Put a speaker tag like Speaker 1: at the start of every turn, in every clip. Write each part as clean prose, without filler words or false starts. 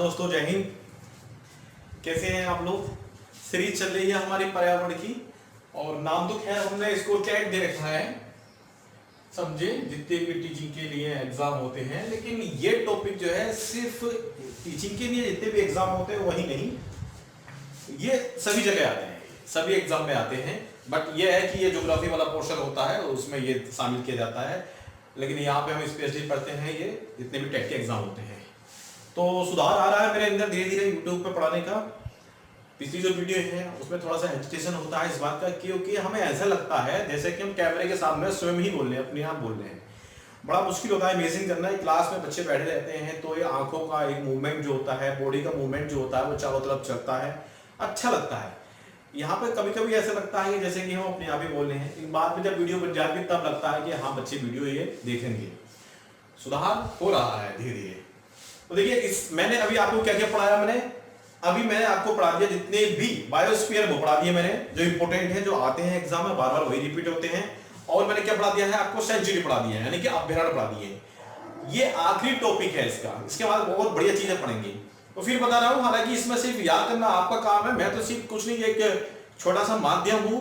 Speaker 1: दोस्तों, जय हिंद। कैसे हैं आप लोग? सीरीज चल रही है हमारी पर्यावरण की, और नाम तो खैर हमने इसको चैट दे रखा है, समझे, जितने भी टीचिंग के लिए एग्जाम होते हैं। लेकिन ये टॉपिक जो है सिर्फ टीचिंग के लिए जितने भी एग्जाम होते हैं वही नहीं, ये सभी जगह आते हैं, सभी एग्जाम में आते हैं। बट ये है कि ये ज्योग्राफी वाला पोर्शन होता है उसमें ये शामिल किया जाता है। लेकिन यहाँ पे हम स्पेशली पढ़ते हैं ये जितने भी टेट के एग्जाम होते हैं। तो सुधार आ रहा है मेरे अंदर धीरे धीरे यूट्यूब पे पढ़ाने का। पिछली जो वीडियो है उसमें थोड़ा सा हेजिटेशन होता है इस बात का, क्योंकि हमें ऐसा लगता है जैसे कि हम कैमरे के सामने स्वयं ही बोल रहे हैं, अपने आप बोल रहे हैं। बड़ा मुश्किल होता है इमेजिन करना है। क्लास में बच्चे बैठे रहते हैं तो ये आंखों का एक मूवमेंट जो होता है, बॉडी का मूवमेंट जो होता है वो चारों तरफ चलता है, अच्छा लगता है। यहाँ पे कभी कभी ऐसा लगता है जैसे कि हम अपने आप ही बोल रहे हैं। बाद में जब वीडियो बन जाती है तब लगता है कि हाँ बच्चे वीडियो ये देखेंगे। सुधार हो रहा है धीरे धीरे। तो देखिए मैंने अभी आपको क्या क्या पढ़ाया। मैंने आपको पढ़ा दिया जितने भी बायोस्फीयर वो पढ़ा दिए मैंने, जो इंपोर्टेंट है, जो आते हैं एग्जाम में, बार बार वही रिपीट होते हैं। और मैंने क्या पढ़ा दिया है आपको, सेंचुरी पढ़ा दिया है, यानी कि अभ्यारण्य पढ़ा दिए। ये आखिरी टॉपिक है इसका, इसके बाद बहुत बढ़िया चीजें पढ़ेंगे। तो फिर बता रहा हूं, हालांकि इसमें सिर्फ याद करना आपका काम है, मैं तो सिर्फ कुछ नहीं, एक छोटा सा माध्यम हूं,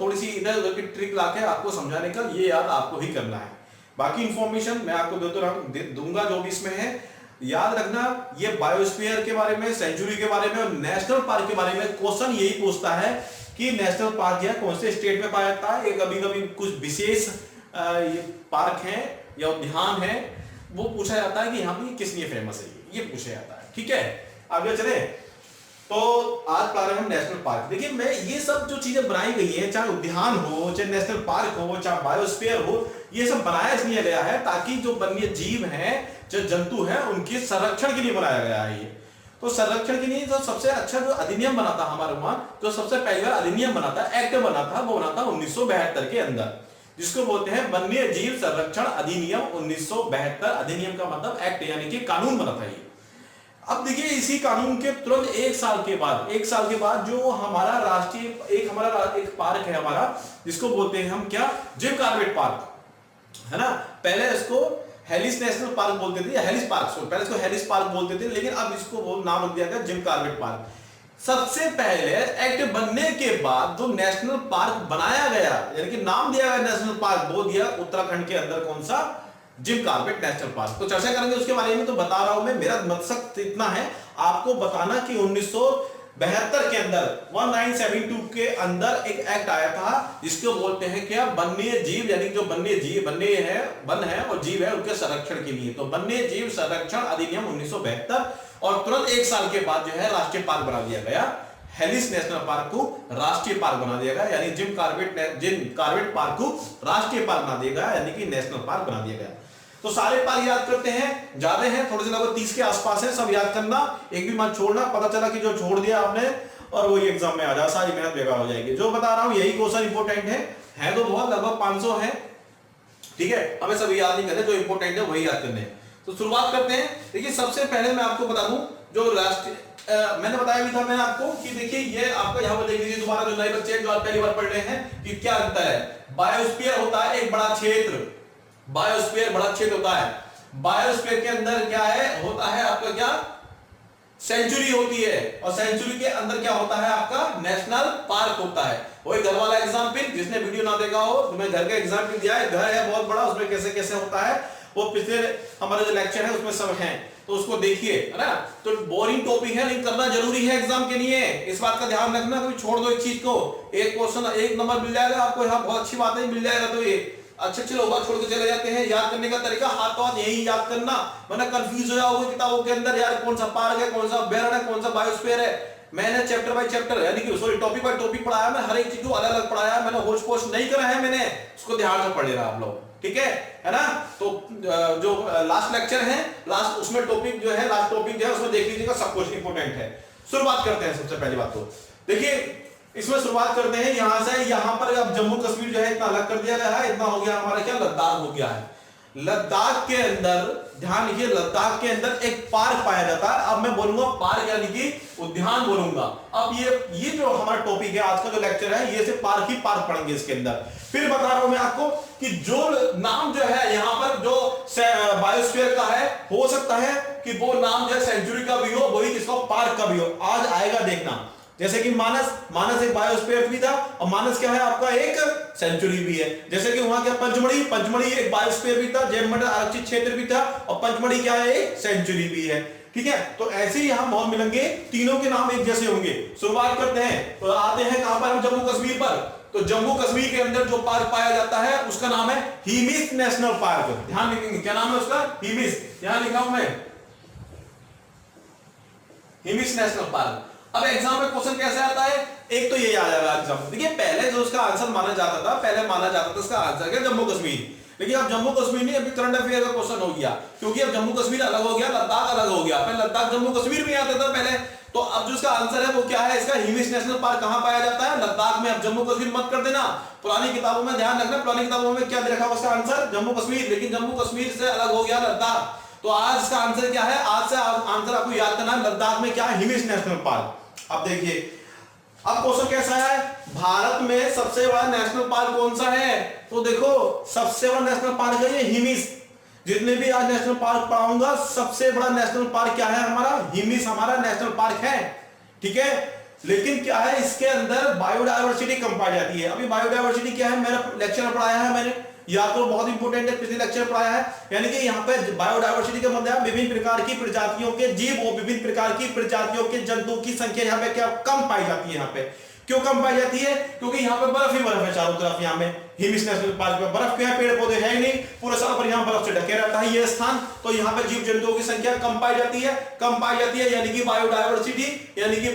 Speaker 1: थोड़ी सी इधर उधर की ट्रिक लाके आपको समझाने का, ये याद आपको ही करना है। बाकी इंफॉर्मेशन मैं आपको दूंगा जो भी इसमें है। याद रखना, ये बायोस्फीयर के बारे में, सेंचुरी के बारे में और नेशनल पार्क के बारे में क्वेश्चन यही पूछता है कि नेशनल पार्क या कौन से स्टेट में पाया जाता है। कभी कभी कुछ विशेष ये पार्क है या उद्यान है वो पूछा जाता है कि यहाँ पे किस लिए फेमस है, ये पूछा जाता है। ठीक है, आगे चले। तो आज पढ़ा रहे हम नेशनल पार्क। देखिए मैं ये सब जो चीजें बनाई गई हैं, चाहे उद्यान हो, चाहे नेशनल पार्क हो, चाहे बायोस्फीयर हो, ये सब बनाया इसलिए गया है ताकि जो वन्य जीव हैं, जो जंतु हैं, उनके संरक्षण के लिए बनाया गया है ये। तो संरक्षण के लिए जो सबसे अच्छा जो अधिनियम बना था हमारे वहां, जो सबसे पहली बार अधिनियम बना था, एक्ट बना था, वो बना था 1972 के अंदर, जिसको बोलते हैं वन्य जीव संरक्षण अधिनियम 1972। अधिनियम का मतलब एक्ट, यानी कि कानून बना था ये। अब देखिए इसी कानून के तुरंत एक साल के बाद जो हमारा राष्ट्रीय एक पार्क है हमारा, जिसको बोलते हैं हम क्या, जिम कॉर्बेट पार्क, है ना। पहले इसको हेलिस नेशनल पार्क बोलते थे, हेलिस पार्क, पहले इसको हेलिस पार्क बोलते थे, लेकिन अब इसको नाम रख दिया गया जिम कॉर्बेट पार्क। सबसे पहले एक्ट बनने के बाद जो नेशनल पार्क बनाया गया, यानी कि नाम दिया गया नेशनल पार्क, वो दिया उत्तराखंड के अंदर, कौन सा, जिम कॉर्बेट नेशनल पार्क। तो चर्चा करेंगे उसके बारे में। तो बता रहा हूं मैं, मेरा मकसद इतना है आपको बताना कि 1972 के अंदर 1972 के अंदर एक एक्ट आया था जिसको बोलते हैं क्या, वन्य जीव, यानी जो वन्य जीव, वन है और जीव है, उनके संरक्षण के लिए। तो वन्य जीव संरक्षण अधिनियम 1972, और तुरंत एक साल के बाद जो है राष्ट्रीय पार्क बना दिया गया। हेलिस नेशनल पार्क को राष्ट्रीय पार्क बना दिया गया, यानी जिम कॉर्बेट पार्क को राष्ट्रीय पार्क बना दिया गया, यानी कि नेशनल पार्क बना दिया गया। तो सारे पार्क याद करते हैं, ज्यादा हैं, थोड़े से लगभग 30 के आसपास है, सब याद करना, एक भी मत छोड़ना। पता चला कि जो छोड़ दिया आपने और वही एग्जाम में आ जा, सारी मेहनत बेकार हो जाएगी। जो बता रहा हूं यही क्वेश्चन इंपोर्टेंट है तो बहुत, लगभग 500 है। ठीक है, हमें सब याद नहीं करने, जो इंपोर्टेंट है वही याद करने। तो शुरुआत करते हैं। देखिए सबसे पहले मैं आपको बता दूं, जो राष्ट्रीय मैंने बताया भी था मैं आपको कि देखिए ये आपका यहाँ पर देख लीजिए दोबारा, जो नए बच्चे जो पहली बार पढ़ रहे हैं, कि क्या अंतर है। बायोस्फीयर होता है एक बड़ा क्षेत्र, बायोस्फीयर बड़ा क्षेत्र होता है। बायोस्फीयर के अंदर क्या है, होता है आपका क्या, सेंचुरी होती है, और सेंचुरी के अंदर क्या होता है आपका, नेशनल पार्क होता है। वही घर वाला एग्जाम्पल, जिसने वीडियो ना देखा हो, मैं घर का एग्जाम्पल दिया है। घर है बहुत बड़ा, उसमें कैसे कैसे होता है वो पिछले हमारे जो लेक्चर है उसमें सब है, तो उसको देखिए, है ना। तो बोरिंग टॉपिक है, लेकिन करना जरूरी है एग्जाम के लिए, इस बात का ध्यान रखना। कभी छोड़ दो एक चीज को, एक क्वेश्चन एक नंबर मिल जाएगा आपको, यहाँ बहुत अच्छी बात है, मिल जाएगा। तो ये अच्छे लोग बात छोड़ के चले जाते हैं। याद करने का तरीका हाथों हाथ यही याद करना, वरना कंफ्यूज हो जाओगे किताबों के अंदर, यार कौन सा पार्क है, कौन सा अभ्यारण्य है, कौन सा बायोस्फीयर है। मैंने चैप्टर बाय चैप्टर, यानी कि सॉरी टॉपिक बाय टॉपिक पढ़ाया, मैं हर एक चीज को अलग अलग पढ़ाया, मैंने होच पोच नहीं करा है, मैंने उसको ध्यान से पढ़ लेना आप लोग, ठीक है ना। तो जो लास्ट लेक्चर है, लास्ट उसमें टॉपिक जो है, लास्ट टॉपिक जो है उसमें देख लीजिएगा, सब कुछ इंपोर्टेंट है। शुरुआत करते हैं सबसे पहली बात। तो देखिए इसमें शुरुआत करते हैं यहां से। यहां पर अब जम्मू कश्मीर जो है इतना अलग कर दिया गया है, इतना हो गया हमारा क्या, लद्दाख हो गया है। लद्दाख के अंदर ध्यान रखिए, लद्दाख के अंदर एक पार्क पाया जाता है। अब मैं बोलूंगा पार्क यानी कि उद्यान बोलूंगा। अब ये जो हमारा टॉपिक है आज का जो लेक्चर है, ये से पार्क ही पार्क पढ़ेंगे इसके अंदर। फिर बता रहा हूं मैं आपको कि जो नाम जो है यहां पर जो बायोस्फीयर का है, हो सकता है कि वो नाम जो है सेंचुरी का भी हो, वही किसका पार्क का भी हो, आज आएगा देखना। जैसे कि मानस एक बायोस्फीयर भी था, और मानस क्या है आपका एक सेंचुरी भी है। जैसे कि वहां क्या पंचमढ़ी एक बायोस्फीयर भी था, जैव मंडल आरक्षित क्षेत्र भी था, और पंचमढ़ी क्या है एक सेंचुरी भी है। ठीक है, तो ऐसे ही यहां बहुत मिलेंगे, तीनों के नाम एक जैसे होंगे। शुरुआत करते हैं, तो आते हैं कहां पर हम, जम्मू कश्मीर पर। तो जम्मू कश्मीर के अंदर जो पार्क पाया जाता है उसका नाम है हिमिस नेशनल पार्क। ध्यान रखेंगे, क्या नाम है उसका, हिमिस, यहां लिखा हूं मैं हिमिस नेशनल पार्क। अब एग्जाम में क्वेश्चन कैसे आता है, एक तो ये आ जाएगा एग्जाम। देखिए पहले जो उसका आंसर माना जाता था, पहले माना जाता था उसका आंसर क्या जम्मू कश्मीर, लेकिन अब जम्मू कश्मीर नहीं, अभी करंट अफेयर का क्वेश्चन हो गया, क्योंकि अब जम्मू कश्मीर अलग हो गया, लद्दाख अलग हो गया। पहले लद्दाख जम्मू कश्मीर में आता था पहले, तो अब जो इसका आंसर है वो क्या है, इसका हिमिस नेशनल पार्क कहां पाया जाता है, लद्दाख में। अब जम्मू कश्मीर मत कर देना, पुरानी किताबों में ध्यान रखना, पुरानी किताबों में क्या दे रखा है उसका आंसर जम्मू कश्मीर, लेकिन जम्मू कश्मीर से अलग हो गया लद्दाख। तो आज इसका आंसर क्या है, आज से आंसर आपको याद करना है, लद्दाख में क्या है, हिमिस नेशनल पार्क। अब देखिए अब क्वेश्चन कैसा है, भारत में सबसे बड़ा नेशनल पार्क कौन सा है, तो देखो सबसे बड़ा नेशनल पार्क है ये हिमिस। जितने भी आज नेशनल पार्क पढ़ाऊंगा, सबसे बड़ा नेशनल पार्क क्या है हमारा, हिमिस हमारा नेशनल पार्क है। ठीक है, लेकिन क्या है इसके अंदर बायोडायवर्सिटी कम पाई जाती है। अभी बायोडायवर्सिटी क्या है, मेरा लेक्चर में पढ़ाया है मैंने, या तो बहुत इंपॉर्टेंट है, पिछले लेक्चर पढ़ाया है। यानी कि यहाँ पे बायोडायवर्सिटी का मतलब विभिन्न प्रकार की प्रजातियों के जीव और विभिन्न प्रकार की प्रजातियों के जंतुओं की संख्या यहाँ पे क्या कम पाई जाती है। यहाँ पे क्यों कम पाई जाती है, क्योंकि यहाँ पे बर्फ ही बर्फ है चारों तरफ। यहाँ में हिमिस नेशनल पार्क में बर्फ क्या है, पेड़ पौधे है ही नहीं, पूरा साल पर यहाँ बर्फ से ढके रहता है ये स्थान, तो यहाँ पे जीव जंतुओं की संख्या कम पाई जाती है, कम पाई जाती है। यानी कि बायोडायवर्सिटी, यानी कि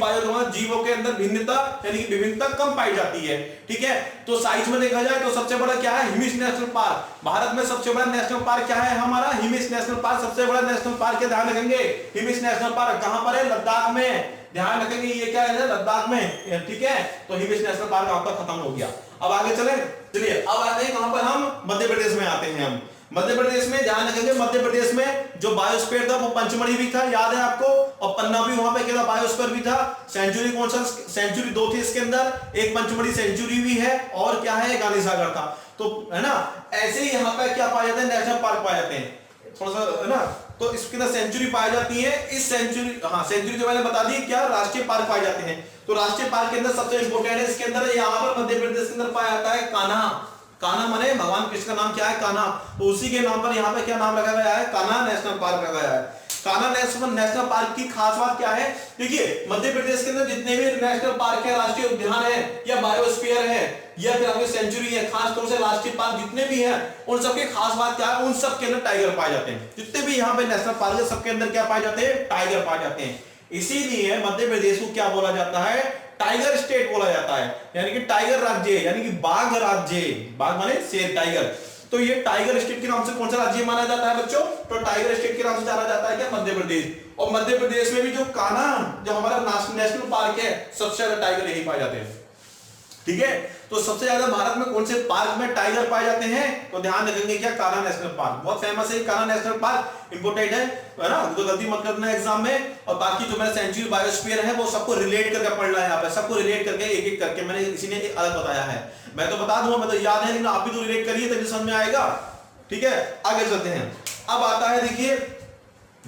Speaker 1: जीवों के अंदर भिन्नता, यानी कि विभिन्नता कम पाई जाती है। ठीक है, तो साइज में देखा जाए तो सबसे बड़ा क्या है, हिमिस नेशनल पार्क। भारत में सबसे बड़ा नेशनल पार्क क्या है हमारा, हिमिस नेशनल पार्क सबसे बड़ा नेशनल पार्क है। ध्यान रखेंगे, हिमिस नेशनल पार्क कहां पर है, लद्दाख में। ध्यान रखेंगे ये क्या है, लद्दाख में। ठीक है, तो हिमिस नेशनल पार्क आपका खत्म हो गया। अब आगे चले, चलिए अब आते हैं कहां पर, हम मध्य प्रदेश में आते हैं। हम मध्य प्रदेश में ध्यान रखेंगे, मध्य प्रदेश में जो बायोस्फीयर था वो पंचमढ़ी भी था, याद है आपको, और पन्ना भी वहां पे क्या था, बायोस्फीयर भी था। सेंचुरी कौन सा, सेंचुरी 2 थी इसके अंदर, एक पंचमढ़ी सेंचुरी भी है, और क्या है गांधी सागर था, तो है ना। ऐसे ही यहाँ पे क्या पाए जाते हैं, नेशनल पार्क पाए जाते हैं, थोड़ा सा है ना। तो इसके अंदर सेंचुरी पाई जाती है, इस सेंचुरी, हाँ सेंचुरी जो मैंने बता दी, क्या राष्ट्रीय पार्क पाए जाते हैं। तो राष्ट्रीय पार्क के अंदर सबसे इंपोर्टेंट है, इसके अंदर यहाँ पर मध्य प्रदेश के अंदर पाया जाता है कान्हा। कान्हा माने भगवान कृष्ण का नाम क्या है, कान्हा, तो उसी के नाम पर यहाँ पे क्या नाम रखा गया है, कान्हा नेशनल पार्क रखा गया है। कान्हा नेशनल पार्क की खास बात क्या है, देखिए मध्य प्रदेश के अंदर जितने भी नेशनल पार्क है, राष्ट्रीय उद्यान है, या बायोस्फीयर है, या फिर आपके सेंचुरी है, खास तौर से राष्ट्रीय पार्क जितने भी हैं, उन सबके खास बात क्या है, उन सब के अंदर टाइगर पाए जाते हैं। जितने भी यहाँ पे नेशनल पार्क है सबके अंदर क्या पाए जाते हैं, टाइगर पाए जाते हैं। इसीलिए मध्य प्रदेश को क्या बोला जाता है, टाइगर स्टेट बोला जाता है, यानी कि टाइगर राज्य, यानी कि बाघ राज्य, बाघ माने शेर, टाइगर। तो ये टाइगर स्टेट के नाम से कौन सा राज्य माना जाता है बच्चों, तो टाइगर स्टेट के नाम से जाना जाता है क्या, मध्य प्रदेश। और मध्य प्रदेश में भी जो कान्हा जो हमारा नेशनल पार्क है, सबसे ज्यादा टाइगर यही पाए जाते हैं। ठीक है, तो सबसे ज्यादा भारत में कौन से पार्क में टाइगर पाए जाते हैं, तो ध्यान रखेंगे क्या, कान्हा नेशनल पार्क, बहुत फेमस है कान्हा नेशनल पार्क, इंपोर्टेंट है ना, तो गलती मत करना एग्जाम में। और बाकी जो मेरा सेंचुरी बायोस्फीयर है वो सबको रिलेट करके पढ़ना है, यहाँ पे सबको रिलेट करके एक एक करके, मैंने किसी ने अलग बताया है, मैं तो बता दूंगा, मैं तो याद है, लेकिन आप भी तो रिलेट करिए तभी समझ में आएगा। ठीक है, आगे चलते हैं। अब आता है देखिए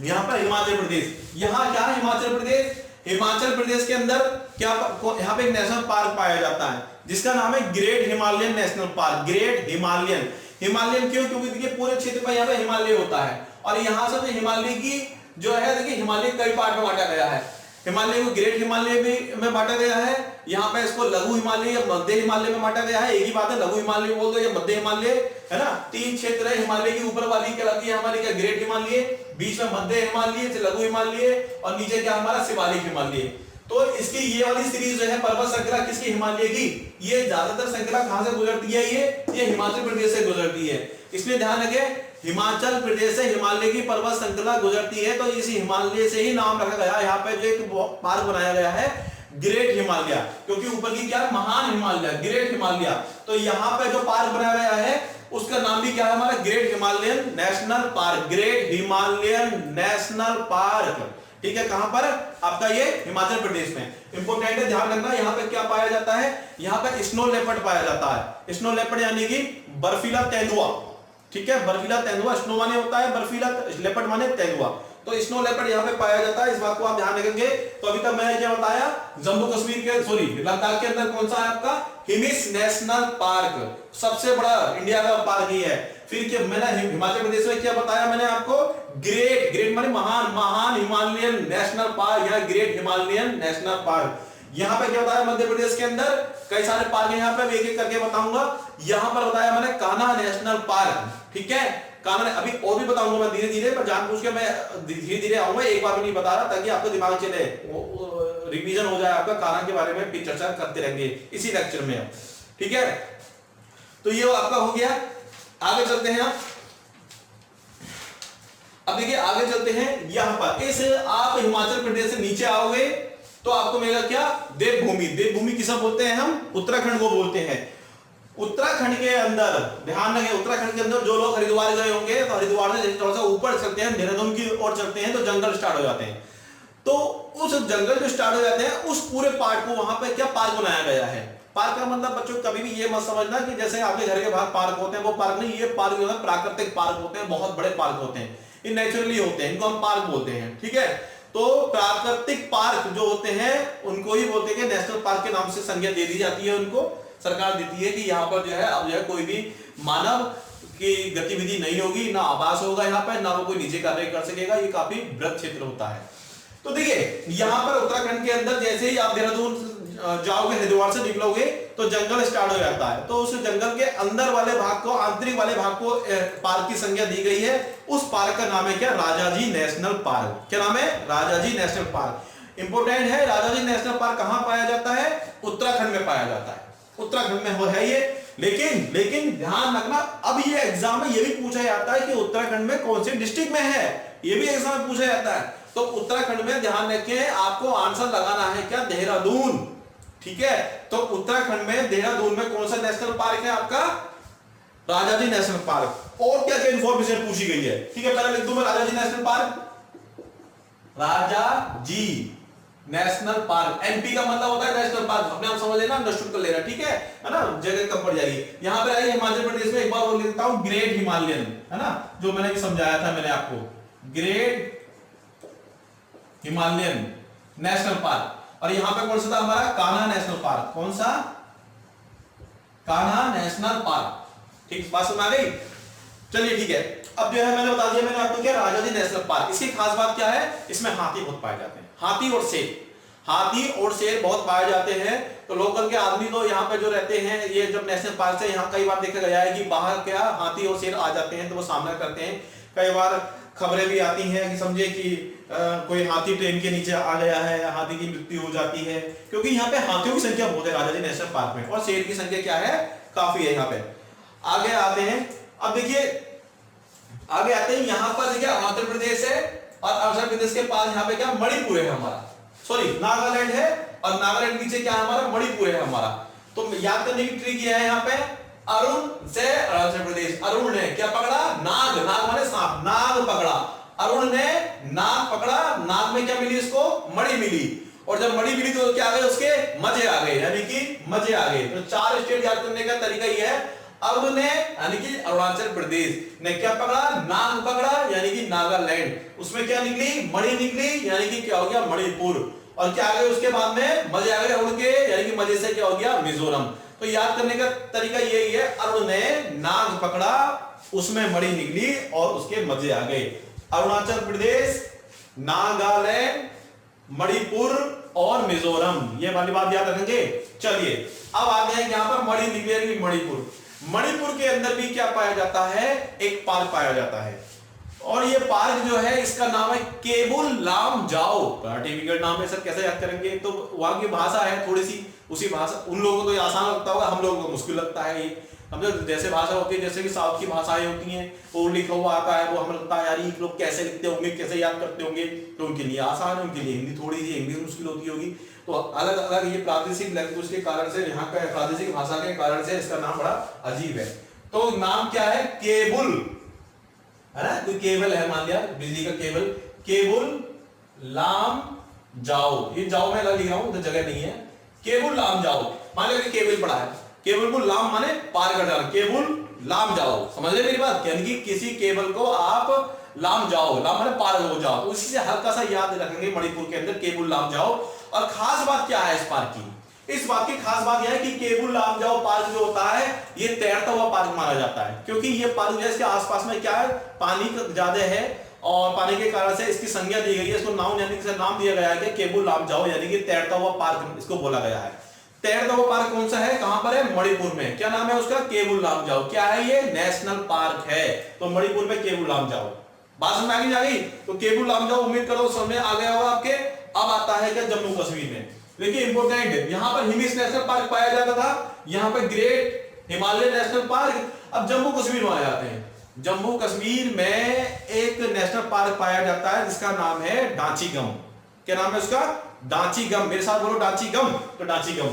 Speaker 1: यहाँ पर हिमाचल प्रदेश, यहाँ क्या है हिमाचल प्रदेश, हिमाचल प्रदेश के अंदर क्या, यहाँ पे एक नेशनल पार्क पाया जाता है जिसका नाम है great Himalayan national park. Great Himalayan, Himalayan क्यों, क्योंकि देखिए पूरे क्षेत्र पर यहाँ पे हिमालय होता है, और यहाँ से हिमालय की जो है, देखिए हिमालय कई पार्ट में बांटा गया है। हिमालय को ग्रेट हिमालय में बांटा गया है, यहाँ पे इसको लघु हिमालय या मध्य हिमालय में बांटा गया है। एक ही बात है, लघु हिमालय बोल दो या मध्य हिमालय, है ना। 3 क्षेत्र है, हिमालय की ऊपर वाली क्या लगती है हमारी, क्या ग्रेट हिमालय, बीच में मध्य हिमालय, लघु हिमालय, और नीचे क्या हमारा शिवालिक हिमालय। तो इसकी ये वाली सीरीज जो है पर्वत श्रृंखला किसकी, हिमालय की, ये ज्यादातर श्रृंखला कहां से गुजरती है, ये हिमाचल प्रदेश से गुजरती है। इसलिए ध्यान रखें, हिमाचल प्रदेश से हिमालय की पर्वत श्रृंखला गुजरती है, तो इस हिमालय से ही नाम रखा गया। यहाँ पे जो एक पार्क बनाया गया है ग्रेट हिमालय, क्योंकि ऊपर की क्या, महान हिमालय, ग्रेट हिमालय। तो यहाँ पे जो पार्क बनाया गया है उसका नाम भी क्या है हमारा, great Himalayan national park, great Himalayan national park. ठीक है, कहां पर आपका, ये हिमाचल प्रदेश में। इंपोर्टेंट है, ध्यान रखना, यहाँ पे क्या पाया जाता है, यहाँ पे स्नो लेपर्ड पाया जाता है। स्नो लेपर्ड यानी कि बर्फीला तेंदुआ, ठीक है, बर्फीला तेंदुआ, स्नो माने होता है बर्फीला, लेपर्ड माने तेंदुआ, तो स्नो लेपर्ड यहाँ पे पाया जाता है, इस बात को आप ध्यान रखेंगे। तो अभी तक मैंने क्या बताया, जम्मू कश्मीर के सॉरी लद्दाख के अंदर कौन सा है आपका हिमिस नेशनल पार्क, सबसे बड़ा इंडिया का पार्क ही है। फिर क्या मैंने हिमाचल प्रदेश में क्या बताया मैंने आपको, ग्रेट, ग्रेट माने महान, महान हिमालयन नेशनल पार्क या ग्रेट हिमालयन नेशनल पार्क। यहाँ पे क्या बताया, मध्य प्रदेश के अंदर कई सारे पार्क हैं, यहाँ पे एक एक करके बताऊंगा। यहाँ पर बताया मैंने कान्हा नेशनल पार्क, ठीक है, कान्हा, अभी और भी बताऊंगा मैं धीरे धीरे, पर जानबूझ के मैं धीरे धीरे आऊंगा, एक बार भी नहीं बता रहा, ताकि आपको दिमाग चले, रिवीजन हो जाए आपका कान्हा के बारे में, फिर चर्चा करते रहेंगे इसी लेक्चर में, ठीक है। तो ये आपका हो गया, आगे चलते हैं अब देखिए आगे चलते हैं, यहां पर इस आप हिमाचल प्रदेश से नीचे आओगे तो आपको मिलेगा क्या, देवभूमि। देवभूमि किसे बोलते हैं हम, उत्तराखंड को बोलते हैं। उत्तराखंड के अंदर ध्यान रखें, उत्तराखंड के अंदर जो लोग हरिद्वार गए होंगे, तो हरिद्वार से थोड़ा सा ऊपर चलते हैं, देहरादून की ओर चलते हैं, तो जंगल स्टार्ट हो जाते हैं। तो उस जंगल जो स्टार्ट हो जाते हैं, उस पूरे पार्ट को वहां पे क्या पार्क बनाया गया है। पार्क का मतलब बच्चों कभी भी ये मत समझना कि जैसे आपके घर के बाहर पार्क होते हैं, वो पार्क नहीं, ये पार्क जो है प्राकृतिक पार्क होते हैं, बहुत बड़े पार्क होते हैं, ये नेचुरली होते हैं, इनको हम पार्क बोलते हैं, ठीक है। तो प्राकृतिक पार्क जो होते हैं उनको ही बोलते हैं कि नेशनल पार्क के नाम से संज्ञा दे दी जाती है, उनको सरकार देती है कि यहाँ पर जो है अब जो है कोई भी मानव की गतिविधि नहीं होगी, ना आवास होगा यहाँ पे, ना वो कोई निजी कार्य कर सकेगा, ये काफी वृहद क्षेत्र होता है। तो देखिए यहाँ पर उत्तराखंड के अंदर जैसे ही आप देहरादून जाओगे, हरिद्वार से निकलोगे तो जंगल स्टार्ट हो जाता है, तो उस जंगल के अंदर वाले भाग को, आंतरिक वाले भाग को पार्क की संज्ञा दी गई है। उस पार्क का नाम है क्या, राजाजी नेशनल पार्क। क्या नाम है, राजाजी नेशनल पार्क। इंपोर्टेंट है, राजाजी नेशनल पार्क कहां पाया जाता है, उत्तराखंड में पाया जाता है, उत्तराखंड में है ये। लेकिन ध्यान रखना, अब ये एग्जाम में ये भी पूछा जाता है कि उत्तराखंड में कौन से डिस्ट्रिक्ट में है, ये भी एग्जाम में पूछा जाता है। तो उत्तराखंड में ध्यान रखें, आपको आंसर लगाना है क्या, देहरादून, ठीक है। तो उत्तराखंड में देहरादून में कौन सा नेशनल पार्क है आपका, राजाजी नेशनल पार्क। और क्या क्या इंफॉर्मेशन पूछी गई है, ठीक है, पहले लिख दूं मैं Rajaji national park, Rajaji national park. MP का मतलब होता है नेशनल पार्क, अपने आप समझ लेना, अंडरस्टूड कर लेना, ठीक है ना, जगह कम पड़ जाएगी। यहां पर आइए हिमाचल प्रदेश में, एक बार और लिखता हूं, ग्रेट हिमालयन, है ना, जो मैंने भी समझाया था मैंने आपको, ग्रेट हिमालयन नेशनल पार्क। और यहां पे कौन सा था हमारा, कान्हा नेशनल पार्क। कौन सा, कान्हा नेशनल पार्क, ठीक, बात समझ आ गई। चलिए ठीक है, अब जो है मैंने बता दिया मैंने आपको क्या, राजाजी नेशनल पार्क। इसकी खास बात क्या है, इसमें हाथी बहुत पाए जाते हैं, हाथी और शेर, हाथी और शेर बहुत पाए जाते हैं। तो लोकल के आदमी तो यहाँ पे जो रहते हैं, ये जब नेशनल पार्क से यहाँ कई बार देखा गया है कि बाहर क्या हाथी और शेर आ जाते हैं, तो वो सामना करते हैं। कई बार खबरें भी आती हैं कि समझे कि कोई हाथी ट्रेन के नीचे आ गया है, हाथी की मृत्यु हो जाती है, क्योंकि यहाँ पे हाथियों की संख्या बहुत है राजाजी नेशनल पार्क में, और शेर की संख्या क्या है, काफी है यहाँ पे। आगे आते हैं, अब देखिए आगे आते हैं, यहाँ पर देखिए आंध्र प्रदेश है, और अरुणाचल प्रदेश के पास यहाँ पे क्या, मणिपुर है हमारा, सॉरी नागालैंड है, और नागालैंड पीछे क्या है हमारा, मणिपुर है हमारा। तो याद करने की ट्रिक ये है, यहाँ पे अरुण से अरुणाचल प्रदेश, अरुण ने क्या पकड़ा, नाग, नाग माने सांप, नाग पकड़ा, अरुण ने नाग पकड़ा, नाग में क्या मिली इसको, मणि मिली, और जब मणि मिली तो क्या आ गए, उसके मजे आ गए, यानी कि मजे आ गए। तो 4 स्टेट याद करने का तरीका ये है, अरुण ने यानी कि अरुणाचल प्रदेश ने क्या पकड़ा, नाग पकड़ा, यानी कि नागालैंड, उसमें क्या निकली, मणि निकली, यानी कि क्या हो गया, मणिपुर, और क्या आ गए उसके बाद में, मजे आ गए अरुण के, यानी कि मजे से क्या हो गया, मिजोरम। तो याद करने का तरीका यही है, अरुण ने नाग पकड़ा, उसमें मणि निकली, और उसके मजे आ गए। अरुणाचल प्रदेश, नागालैंड, मणिपुर और मिजोरम, ये वाली बात याद रखेंगे। चलिए अब आते हैं यहाँ पर मणि निकलेगी, मणिपुर। मणिपुर के अंदर भी क्या पाया जाता है, एक पार्क पाया जाता है, और ये पार्क जो है इसका नाम है केबुल लामजाओ। टिपिकल नाम है सर, कैसे याद करेंगे, तो वहां की भाषा है थोड़ी सी, उसी भाषा, उन लोगों को तो ये आसान लगता होगा, हम लोगों को मुश्किल लगता है ये। समझो जैसे भाषा होती है, जैसे कि साउथ की भाषाएं होती हैं, वो लिखा हुआ आता है, वो हमें लगता है यार ये लोग कैसे लिखते होंगे, कैसे याद करते होंगे, तो उनके लिए आसान है, उनके लिए हिंदी थोड़ी सी इंग्लिश मुश्किल होती होगी। तो अलग अलग ये प्रादेशिक लैंग्वेज के कारण से, यहाँ का प्रादेशिक भाषा के कारण से इसका नाम बड़ा अजीब है। तो नाम क्या है, केबुल, है ना, कोई केबल है मान लिया, बिजली का केबल, केबुल लाम जाओ, ये जाओ मैं लिख रहा हूं तो जगह नहीं है, केबुल लाम जाओ, मान लिया केबल पड़ा है, केबल को लाम माने पार कर जाना, केबुल लाम जाओ, समझ रहे मेरी बात, यानी कि किसी केबल को आप लाम जाओ, लाम माने पार हो जाओ, तो उसी से हल्का सा याद रखेंगे मणिपुर के अंदर केबुल लाम जाओ। और खास बात क्या है इस पार्क की, इस बात की खास बात यह है कि केबुल लाम जाओ पार्क जो होता है ये तैरता हुआ पार्क माना जाता है, क्योंकि ये पार्क जो है इसके आसपास में क्या है, पानी ज्यादा है और पानी के कारण से इसकी संज्ञा दी गई है, इसको नाउन यानी कि नाम दिया गया है कि केबुल लाम जाओ, यानी कि तैरता हुआ पार्क इसको बोला गया है। तैरता हुआ पार्क कौन सा है, कहां पर है, मणिपुर में। क्या नाम है उसका, केबुल लाम जाओ। क्या है ये, नेशनल पार्क है, तो मणिपुर में केबुल लाम जाओ। बात समझ में आ गई, तो केबुल लाम जाओ उम्मीद करो समझ में आ गया होगा आपके। अब आता है क्या जम्मू कश्मीर में, देखिए इंपोर्टेंट, यहां पर हिमिस नेशनल पार्क पाया जाता था, यहां पर ग्रेट हिमालय नेशनल पार्क। अब जम्मू कश्मीर में आ जाते हैं। जम्मू कश्मीर में एक नेशनल पार्क पाया जाता है जिसका नाम है डांचीगम। क्या नाम है उसका, डांचीगम। मेरे साथ बोलो डांचीगम, तो डांचीगम,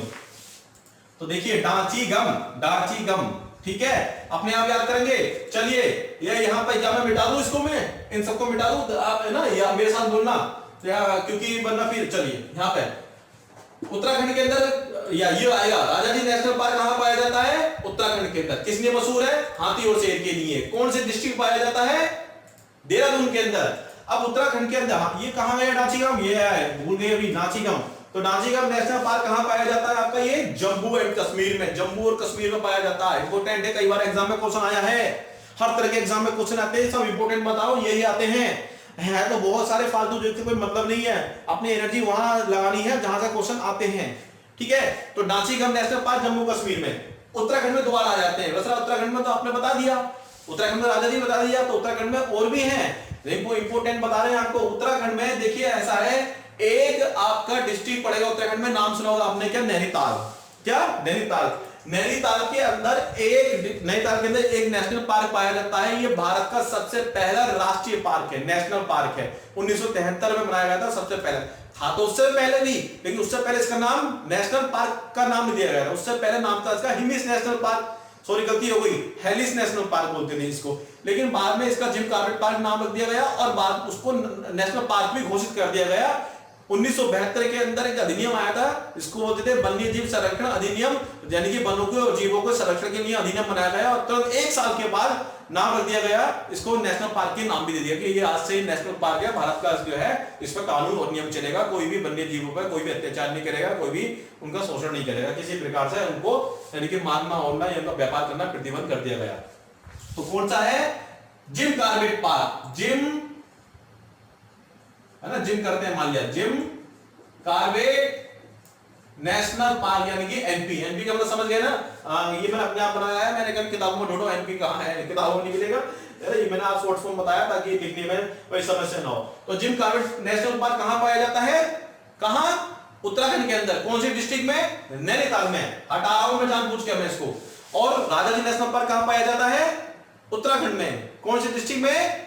Speaker 1: तो देखिए डांचीगम, डांचीगम, ठीक है, अपने आप याद करेंगे। चलिए ये यहाँ पे क्या मैं मिटा दूं इसको, मैं इन सबको मिटा दूं, आप है ना, या मेरे साथ बोलना, क्योंकि वरना फिर। चलिए यहाँ पे उत्तराखंड के अंदर या ये आएगा, राजाजी नेशनल पार्क कहां पाया जाता है, उत्तराखंड के अंदर। किस लिए मशहूर है, हाथी और शेर के लिए। कौन से डिस्ट्रिक्ट पाया जाता है, देहरादून के अंदर। अब उत्तराखंड के अंदर ये कहां गया डांचीगम, ये है भूल गए अभी डांचीगम। तो डांचीगम नेशनल पार्क कहां पाया जाता है आपका, ये जम्मू एंड कश्मीर में, जम्मू और कश्मीर में पाया जाता है। इंपोर्टेंट है, कई बार एग्जाम में क्वेश्चन आया है, हर तरह के एग्जाम में क्वेश्चन आते हैं, सब इंपोर्टेंट बताओ यही आते हैं, है तो बहुत सारे फालतू जो कोई मतलब नहीं है, अपनी एनर्जी वहां लगानी है जहां से क्वेश्चन आते हैं, ठीक है। तो डांचीगम नेशनल पार्क जम्मू कश्मीर में। उत्तराखंड में दोबारा आ जाते हैं, वैसे उत्तराखंड में तो आपने बता दिया, उत्तराखंड में राजा जी बता दिया, तो उत्तराखंड में और भी हैं, लेकिन वो इंपोर्टेंट बता रहे हैं आपको। उत्तराखंड में देखिए ऐसा है, एक आपका डिस्ट्रिक्ट पड़ेगा उत्तराखंड में, नाम सुना होगा आपने, क्या, नैनीताल। क्या, नैनीताल। नैनीताल के अंदर नैनीताल के अंदर एक नेशनल पार्क पाया जाता है। ये भारत का सबसे पहला राष्ट्रीय पार्क है, नेशनल पार्क है। 1973 में बनाया गया था सबसे पहले, था तो उससे पहले भी, लेकिन उससे पहले इसका नाम नेशनल पार्क का नाम नहीं दिया गया था, उससे पहले नाम था इसका हिमिस नेशनल पार्क, सॉरी गलती हो गई, हेलिस नेशनल पार्क बोलते थे इसको, लेकिन बाद में इसका जिम कॉर्बेट पार्क नाम रख दिया गया और बाद उसको नेशनल पार्क भी घोषित कर दिया गया। 1972 के अंदर एक अधिनियम आया था, इसको बोलते थे वन्य जीव संरक्षण अधिनियम, यानी कि वनों के और जीवों के संरक्षण के लिए अधिनियम बनाया गया और तुरंत एक साल के बाद नाम रख दिया गया, इसको नेशनल पार्क के नाम भी दे दिया कि ये आज से नेशनल पार्क है, भारत का जो है इस पर कानून और नियम चलेगा, कोई भी वन्य जीवों पर कोई भी अत्याचार नहीं करेगा, कोई भी उनका शोषण नहीं करेगा, किसी प्रकार से उनको यानी कि मारना ओढ़ना या उनका व्यापार करना प्रतिबंध कर दिया गया। तो कौन सा है, जिम कॉर्बेट पार्क, जिम है ना, जिम करते हैं मान लिया, जिम कॉर्बेट नेशनल पार्क यानी कि एनपी, एनपी का मतलब समझ गए ना, ये मैंने अपने आप बनाया है, मैंने कहा किताबों में ढूंढो एनपी कहां है, किताबों में नहीं मिलेगा, ये मैंने आप शॉर्ट फॉर्म बताया ताकि लिखने में कोई समस्या ना हो। तो जिम कॉर्बेट नेशनल पार्क कहां पाया जाता है, कहां, उत्तराखंड के अंदर। कौन से डिस्ट्रिक्ट में, नैनीताल में, हटा रहा हूं मैं जानबूझ के मैं इसको। और राजाजी नेशनल पार्क कहां पाया जाता है, उत्तराखंड में। कौन से डिस्ट्रिक्ट में,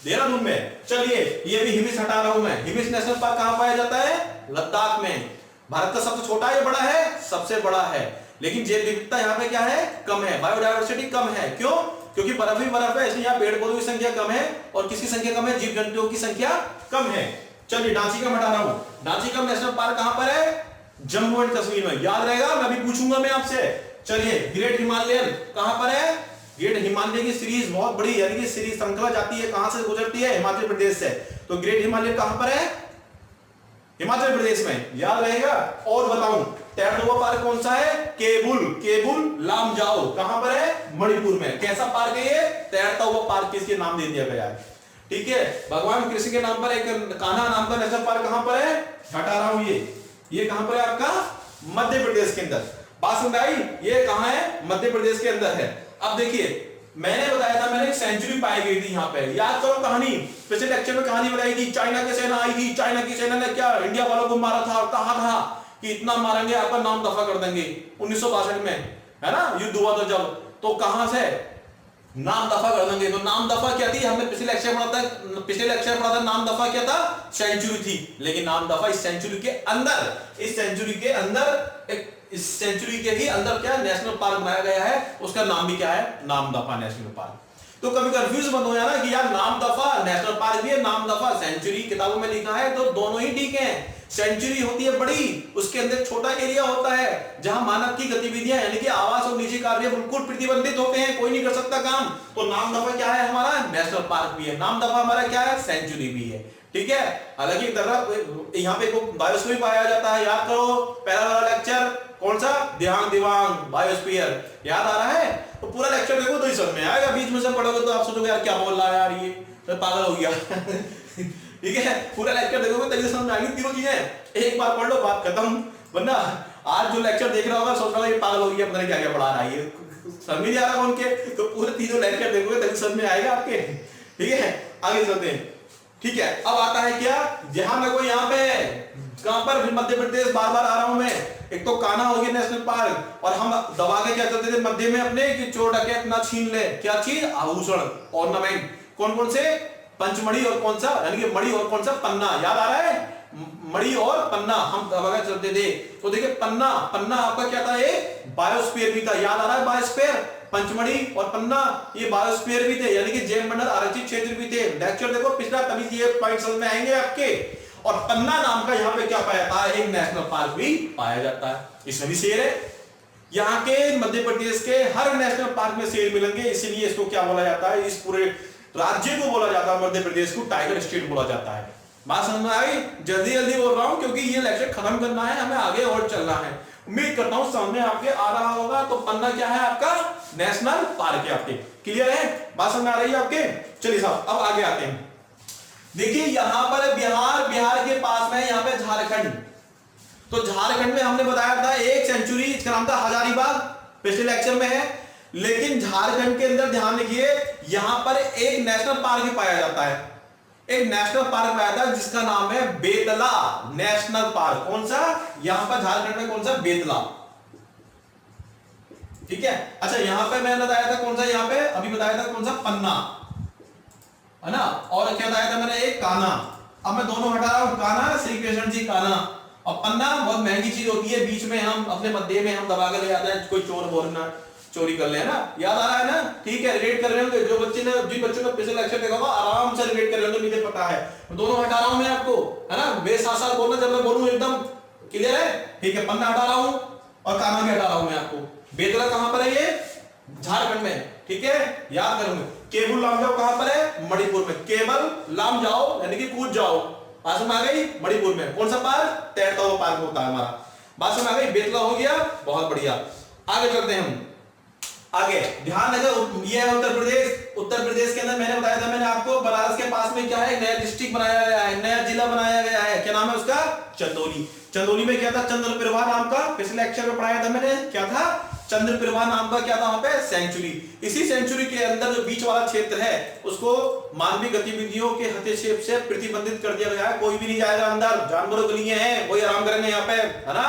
Speaker 1: देहरादून में। चलिए ये भी हिमिस हटा रहा हूं मैं, हिमिस नेशनल पार्क कहां पाया जाता है, लद्दाख में। भारत का सबसे छोटा है, बड़ा है, सबसे बड़ा है, लेकिन जैव विविधता यहाँ पे क्या है, कम है, बायोडायवर्सिटी कम है। क्यों, क्योंकि बर्फ ही बर्फ है, इसलिए यहाँ पेड़ पौधों की संख्या कम है और किसकी संख्या कम है, जीव जंतुओं की संख्या कम है। चलिए डांचीगम हटा रहा हूं, डांचीगम नेशनल पार्क कहां पर है, जम्मू एंड कश्मीर में। याद रहेगा, मैं भी पूछूंगा मैं आपसे। चलिए ग्रेट हिमालयन कहां पर है, ग्रेट हिमालय की सीरीज बहुत बड़ी यानी कि सीरीज श्रृंखला जाती है, कहां से गुजरती है, हिमाचल प्रदेश से। तो ग्रेट हिमालय कहां पर है, हिमाचल प्रदेश में, याद रहेगा। और बताऊं तैरता हुआ पार्क कौन सा है, केबुल, केबुल लामजाओ कहां पर है, मणिपुर में। कैसा पार्क है ये, तैरता हुआ पार्क, किसके नाम दे दिया गया है, ठीक है। भगवान कृष्ण के नाम पर एक कान्हा नाम का नेशनल पार्क कहां पर है, हटा रहा हूं ये कहां पर है आपका, मध्य प्रदेश के अंदर। बात समझ आई, ये कहां है, मध्य प्रदेश के अंदर है। अब देखिए मैंने बताया था, मैंने एक सेंचुरी पाई गई थी यहाँ पे, याद करो कहानी, पिछले लेक्चर में कहानी बताई थी, चाइना की सेना आई थी, चाइना की सेना ने क्या इंडिया वालों को मारा था और कहा था कि इतना मारेंगे आपका नाम दफा कर देंगे। 1962 में है ना युद्ध हुआ था जब, तो कहां से नाम दफा कर देंगे। तो नाम दफा क्या थी, हमने पिछले लेक्चर पढ़ा था, नाम दफा क्या था, सेंचुरी थी। लेकिन नाम दफा इस सेंचुरी के अंदर क्या नेशनल पार्क बनाया गया है, उसका नाम भी क्या है, नाम दफा नेशनल पार्क। तो कभी कंफ्यूज मत हो ना कि यार नाम दफा नेशनल पार्क भी है, नाम दफा सेंचुरी किताबों में लिखा है, तो दोनों ही ठीक है। सेंचुरी होती है बड़ी, उसके अंदर छोटा एरिया होता है जहां मानव की गतिविधियां यानी कि आवास और निजी कार्य बिल्कुल प्रतिबंधित होते हैं, कोई नहीं कर सकता काम। तो नामदफा क्या है हमारा, नेशनल पार्क भी है, नामदफा हमारा क्या है, सेंचुरी भी है। ठीक है, हालांकि यहाँ पे बायोस्फीयर पाया जाता है, याद करो पहला वाला लेक्चर कौन सा, ध्यान दिवांग बायोस्फीयर, याद आ रहा है। तो पूरा लेक्चर देखो तो ही समझ में आएगा, बीच में से पढ़ोगे तो आप सोचोगे यार क्या बोल रहा है यार ये तो पागल हो गया। ठीक है, पूरा लेक्चर देखोगे तभी समझ में आएगी तीनों चीजें, एक बार पढ़ लो बात खत्म। वरना आज जो लेक्चर देख रहा होगा सोच रहा है ये पागल हो गया, पता नहीं क्या क्या पढ़ा रहा है ये, समझ नहीं आ रहा उनके, तो पूरे तीनों लेक्चर देखोगे तभी समझ में आएगा आपके। ठीक है, आगे चलते हैं। ठीक है, अब आता है क्या, जहां मैं कोई यहाँ पे कहां पर, मध्य प्रदेश बार बार आ रहा हूं मैं, एक तो कान्हा हो गया नेशनल पार्क, और हम दबा के क्या करते थे मध्य में अपने कि चोर डकैत ना छीन ले, क्या चीज, आभूषण, ऑर्नामेंट, कौन कौन से, पंचमढ़ी और कौन सा, यानी कि मणि और कौन सा, पन्ना, याद आ रहा है, मणि और पन्ना हम दबा के चलते थे। तो देखिए पन्ना, पन्ना आपका क्या था, ये बायोस्फीयर भी था, याद आ रहा है बायोस्फीयर, पंचमढ़ी और पन्ना ये बायोस्फीयर भी थे, यानी कि जैव मंडल आरक्षित क्षेत्र भी थे। लेक्चर देखो पिछला, तभी ये पॉइंट समझ में आएंगे आपके। और पन्ना नाम का यहाँ पे क्या पाया जाता है, एक नेशनल पार्क भी पाया जाता है, इसमें भी शेर है। यहाँ के मध्य प्रदेश के हर नेशनल पार्क में शेर मिलेंगे, इसीलिए इसको क्या बोला जाता है, इस पूरे राज्य को बोला जाता है, मध्य प्रदेश को टाइगर स्टेट बोला जाता है। बात समझ में आई, जल्दी जल्दी बोल रहा हूं क्योंकि ये लेक्चर खत्म करना है, हमें आगे और चलना है। उम्मीद करता हूं सामने आपके आ रहा होगा। तो पन्ना क्या है आपका, नेशनल पार्क है आपके, क्लियर है, बात समझ में आ रही है आपके। चलिए साहब अब आगे आते हैं। देखिए यहां पर बिहार, बिहार के पास में यहाँ पे झारखंड, तो झारखंड में हमने बताया था एक सेंचुरी, इसका नाम था हजारीबाग, पिछले लेक्चर में है। लेकिन झारखंड के अंदर ध्यान रखिए यहां पर एक नेशनल पार्क भी पाया जाता है, एक नेशनल पार्क पाया था जिसका नाम है बेतला नेशनल पार्क। कौन सा, यहां पर झारखंड में कौन सा, बेतला। ठीक है, अच्छा यहां पे मैंने बताया था कौन सा, यहां पे अभी बताया था कौन सा, पन्ना है ना, और क्या बताया था मैंने, एक कान्हा। अब मैं दोनों हटा रहा हूं, कान्हा श्री कृष्ण जी कान्हा, और पन्ना बहुत महंगी चीज होती है, बीच में हम अपने मध्य में हम दबा के ले जाते हैं, कोई चोर बोलना चोरी कर ले, है ना, याद आ रहा है ना। ठीक है, रिलेट कर रहे होंगे जो बच्चे ने, जिन बच्चों ने पिछले लेक्चर देखा होगा आराम से रिलेट कर रहे होंगे, मुझे पता है। दोनों हटा रहा हूं मैं आपको, है ना, मेरे साथ साथ बोलना जब मैं बोलूं एकदम क्लियर है। ठीक है, पन्ना हटा रहा हूं और कान्हा भी हटा रहा हूं मैं आपको। बेतला कहां पर है, ये झारखंड में, ठीक है, याद करोगे। केबुल लामजाओ कहां पर है, मणिपुर में, केबल लामजाओ यानी कि कूद जाओ, बात समझ आ गई, मणिपुर में। कौन सा पार्क, तैरता हुआ पार्क होता है हमारा, बात समझ आ गई। बेतला हो गया, बहुत बढ़िया। आगे चलते हैं हम, आगे ध्यान रखो, ये है उत्तर प्रदेश। उत्तर प्रदेश के अंदर मैंने बताया था मैंने आपको, बनारस के पास में क्या है, नया डिस्ट्रिक्ट बनाया गया है, नया जिला बनाया गया है, क्या नाम है उसका, चंदौली। चंदौली में क्या था, चंद्रप्रभा नाम का, पिछले लेक्चर में पढ़ाया था मैंने, क्या था, चंद्रप्रभा नाम का क्या था वहां पे, सेंचुरी। इसी सेंचुरी के अंदर जो बीच वाला क्षेत्र है उसको मानवीय गतिविधियों के हस्तक्षेप से प्रतिबंधित कर दिया गया है, कोई भी नहीं जाएगा अंदर, जानवरों के लिए हैं, कोई आराम करेंगे यहाँ पे, है ना,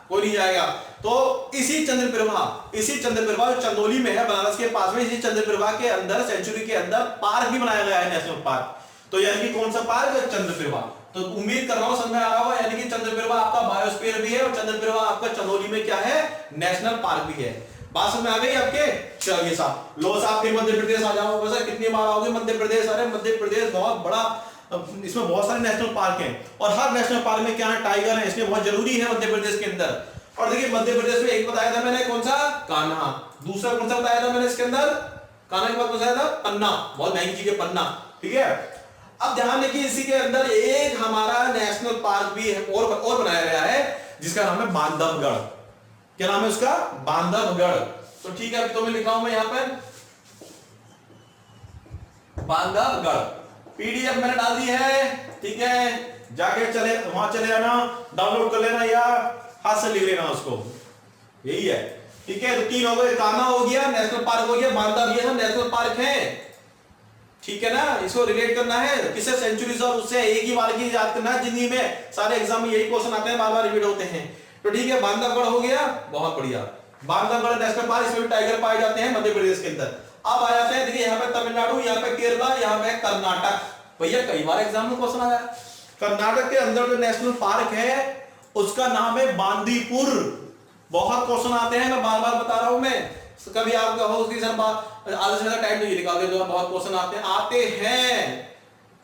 Speaker 1: कोई नहीं जाएगा। तो इसी चंद्रप्रभा चंदौली में है, बनारस के पास में, इसी चंद्रप्रभा के अंदर, सेंचुरी के अंदर पार्क भी बनाया गया है, नेशनल पार्क। तो यानी कि कौन सा पार्क, चंद्रप्रभा। तो उम्मीद कर रहा हूं समझ में आ रहा होगा, यानी कि चंद्रप्रभा आपका बायोस्फीयर भी है और चंद्रप्रभा आपका चंदौली में क्या है, नेशनल पार्क भी है। बात समझ में आ गई आपके। चलिए साहब, लो साहब फिर मध्य प्रदेश आ जाओ। वैसे कितनी बार आओगे मध्य प्रदेश, अरे मध्य प्रदेश बहुत बड़ा, इसमें बहुत सारे नेशनल पार्क हैं और हर नेशनल पार्क में क्या है, टाइगर है, इसलिए बहुत जरूरी है मध्य प्रदेश के अंदर। और देखिए मध्य प्रदेश में एक बताया था मैंने, कौन सा, कान्हा। दूसरा कौन सा बताया था मैंने इसके अंदर, कान्हा के बाद बताया था पन्ना, बहुत महंगी चीज है पन्ना। ठीक है, अब ध्यान देखिए इसी के अंदर एक हमारा नेशनल पार्क भी है और बनाया गया है जिसका नाम है बांधवगढ़। क्या नाम है उसका, बांधवगढ़। तो ठीक है, तो मैं लिखा हूं मैं यहां पर बांधवगढ़, पीडीएफ मैंने डाल दी है। ठीक है, जाके चले वहां चले जाना, डाउनलोड कर लेना या हाथ से लिख लेना उसको, यही है। ठीक है, तो तीन हो गए, कान्हा हो गया, नेशनल पार्क हो गया, बांधव, ये सब नेशनल पार्क है। ठीक है ना, इसको रिलेट करना है किससे, सेंचुरीज, और उससे एक ही बार की याद करना है, जिंदगी में सारे एग्जाम में यही क्वेश्चन आते हैं, बार बार रिपीट होते हैं। तो ठीक है, बांधवगढ़ हो गया, बहुत बढ़िया, बांधवगढ़ नेशनल पार्क, इसमें भी टाइगर पाए जाते हैं मध्य प्रदेश के अंदर। अब आ जाते हैं, देखिए यहाँ पे तमिलनाडु, यहाँ पे केरला, यहाँ पे कर्नाटक। भैया कई बार एग्जाम में क्वेश्चन आया, कर्नाटक के अंदर जो नेशनल पार्क है उसका नाम है बांदीपुर। बहुत क्वेश्चन आते हैं, मैं बार बार बता रहा हूं मैं, कभी आप कहो कि सर आधे से ज्यादा टाइम नहीं निकाल दे, बहुत क्वेश्चन आते हैं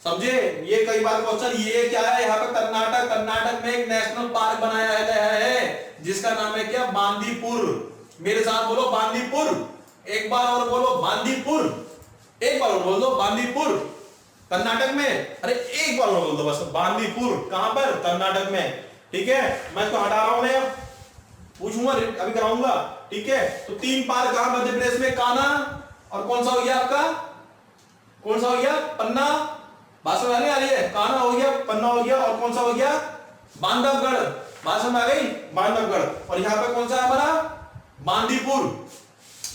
Speaker 1: समझे? ये कई बार क्वेश्चन, ये क्या है यहाँ पे कर्नाटक, कर्नाटक में एक नेशनल पार्क बनाया गया है जिसका नाम है क्या? बांदीपुर। मेरे साथ बोलो बांदीपुर, एक बार और बोलो बांदीपुर, एक बार और बोल दो बांदीपुर, कर्नाटक में। अरे एक बार और बोल दो बस, बांदीपुर कहां पर? कर्नाटक में। ठीक है, मैं इसको हटा रहा हूं, मैं पूछूंगा अभी कराऊंगा। ठीक है, तो 3 पार्क कहां? मध्य प्रदेश में कान्हा, और कौन सा हो गया आपका? कौन सा हो गया? पन्ना। बात समझ आ रही है? कान्हा हो गया, पन्ना हो गया, और कौन सा हो गया? बांधवगढ़। बात समझ आ गई? बांधवगढ़। और यहां पे कौन सा है हमारा? बांदीपुर।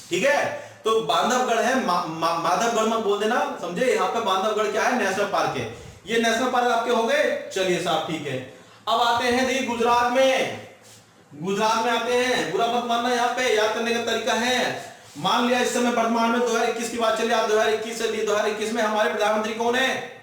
Speaker 1: ठीक है, तो बांधवगढ़ है, माधवगढ़ मत बोल देना, समझे? यहाँ पे बांधवगढ़ क्या है? नेशनल पार्क है। ये नेशनल पार्क आपके हो गए। चलिए साहब, ठीक है। अब आते हैं देखिए गुजरात में। गुजरात में आते हैं, बुरा मत मानना, यहाँ पे याद करने का तरीका है। मान लिया इस समय वर्तमान में 2021 की बात चल रही है, 2021 से लिए 2021 में हमारे प्रधानमंत्री कौन है?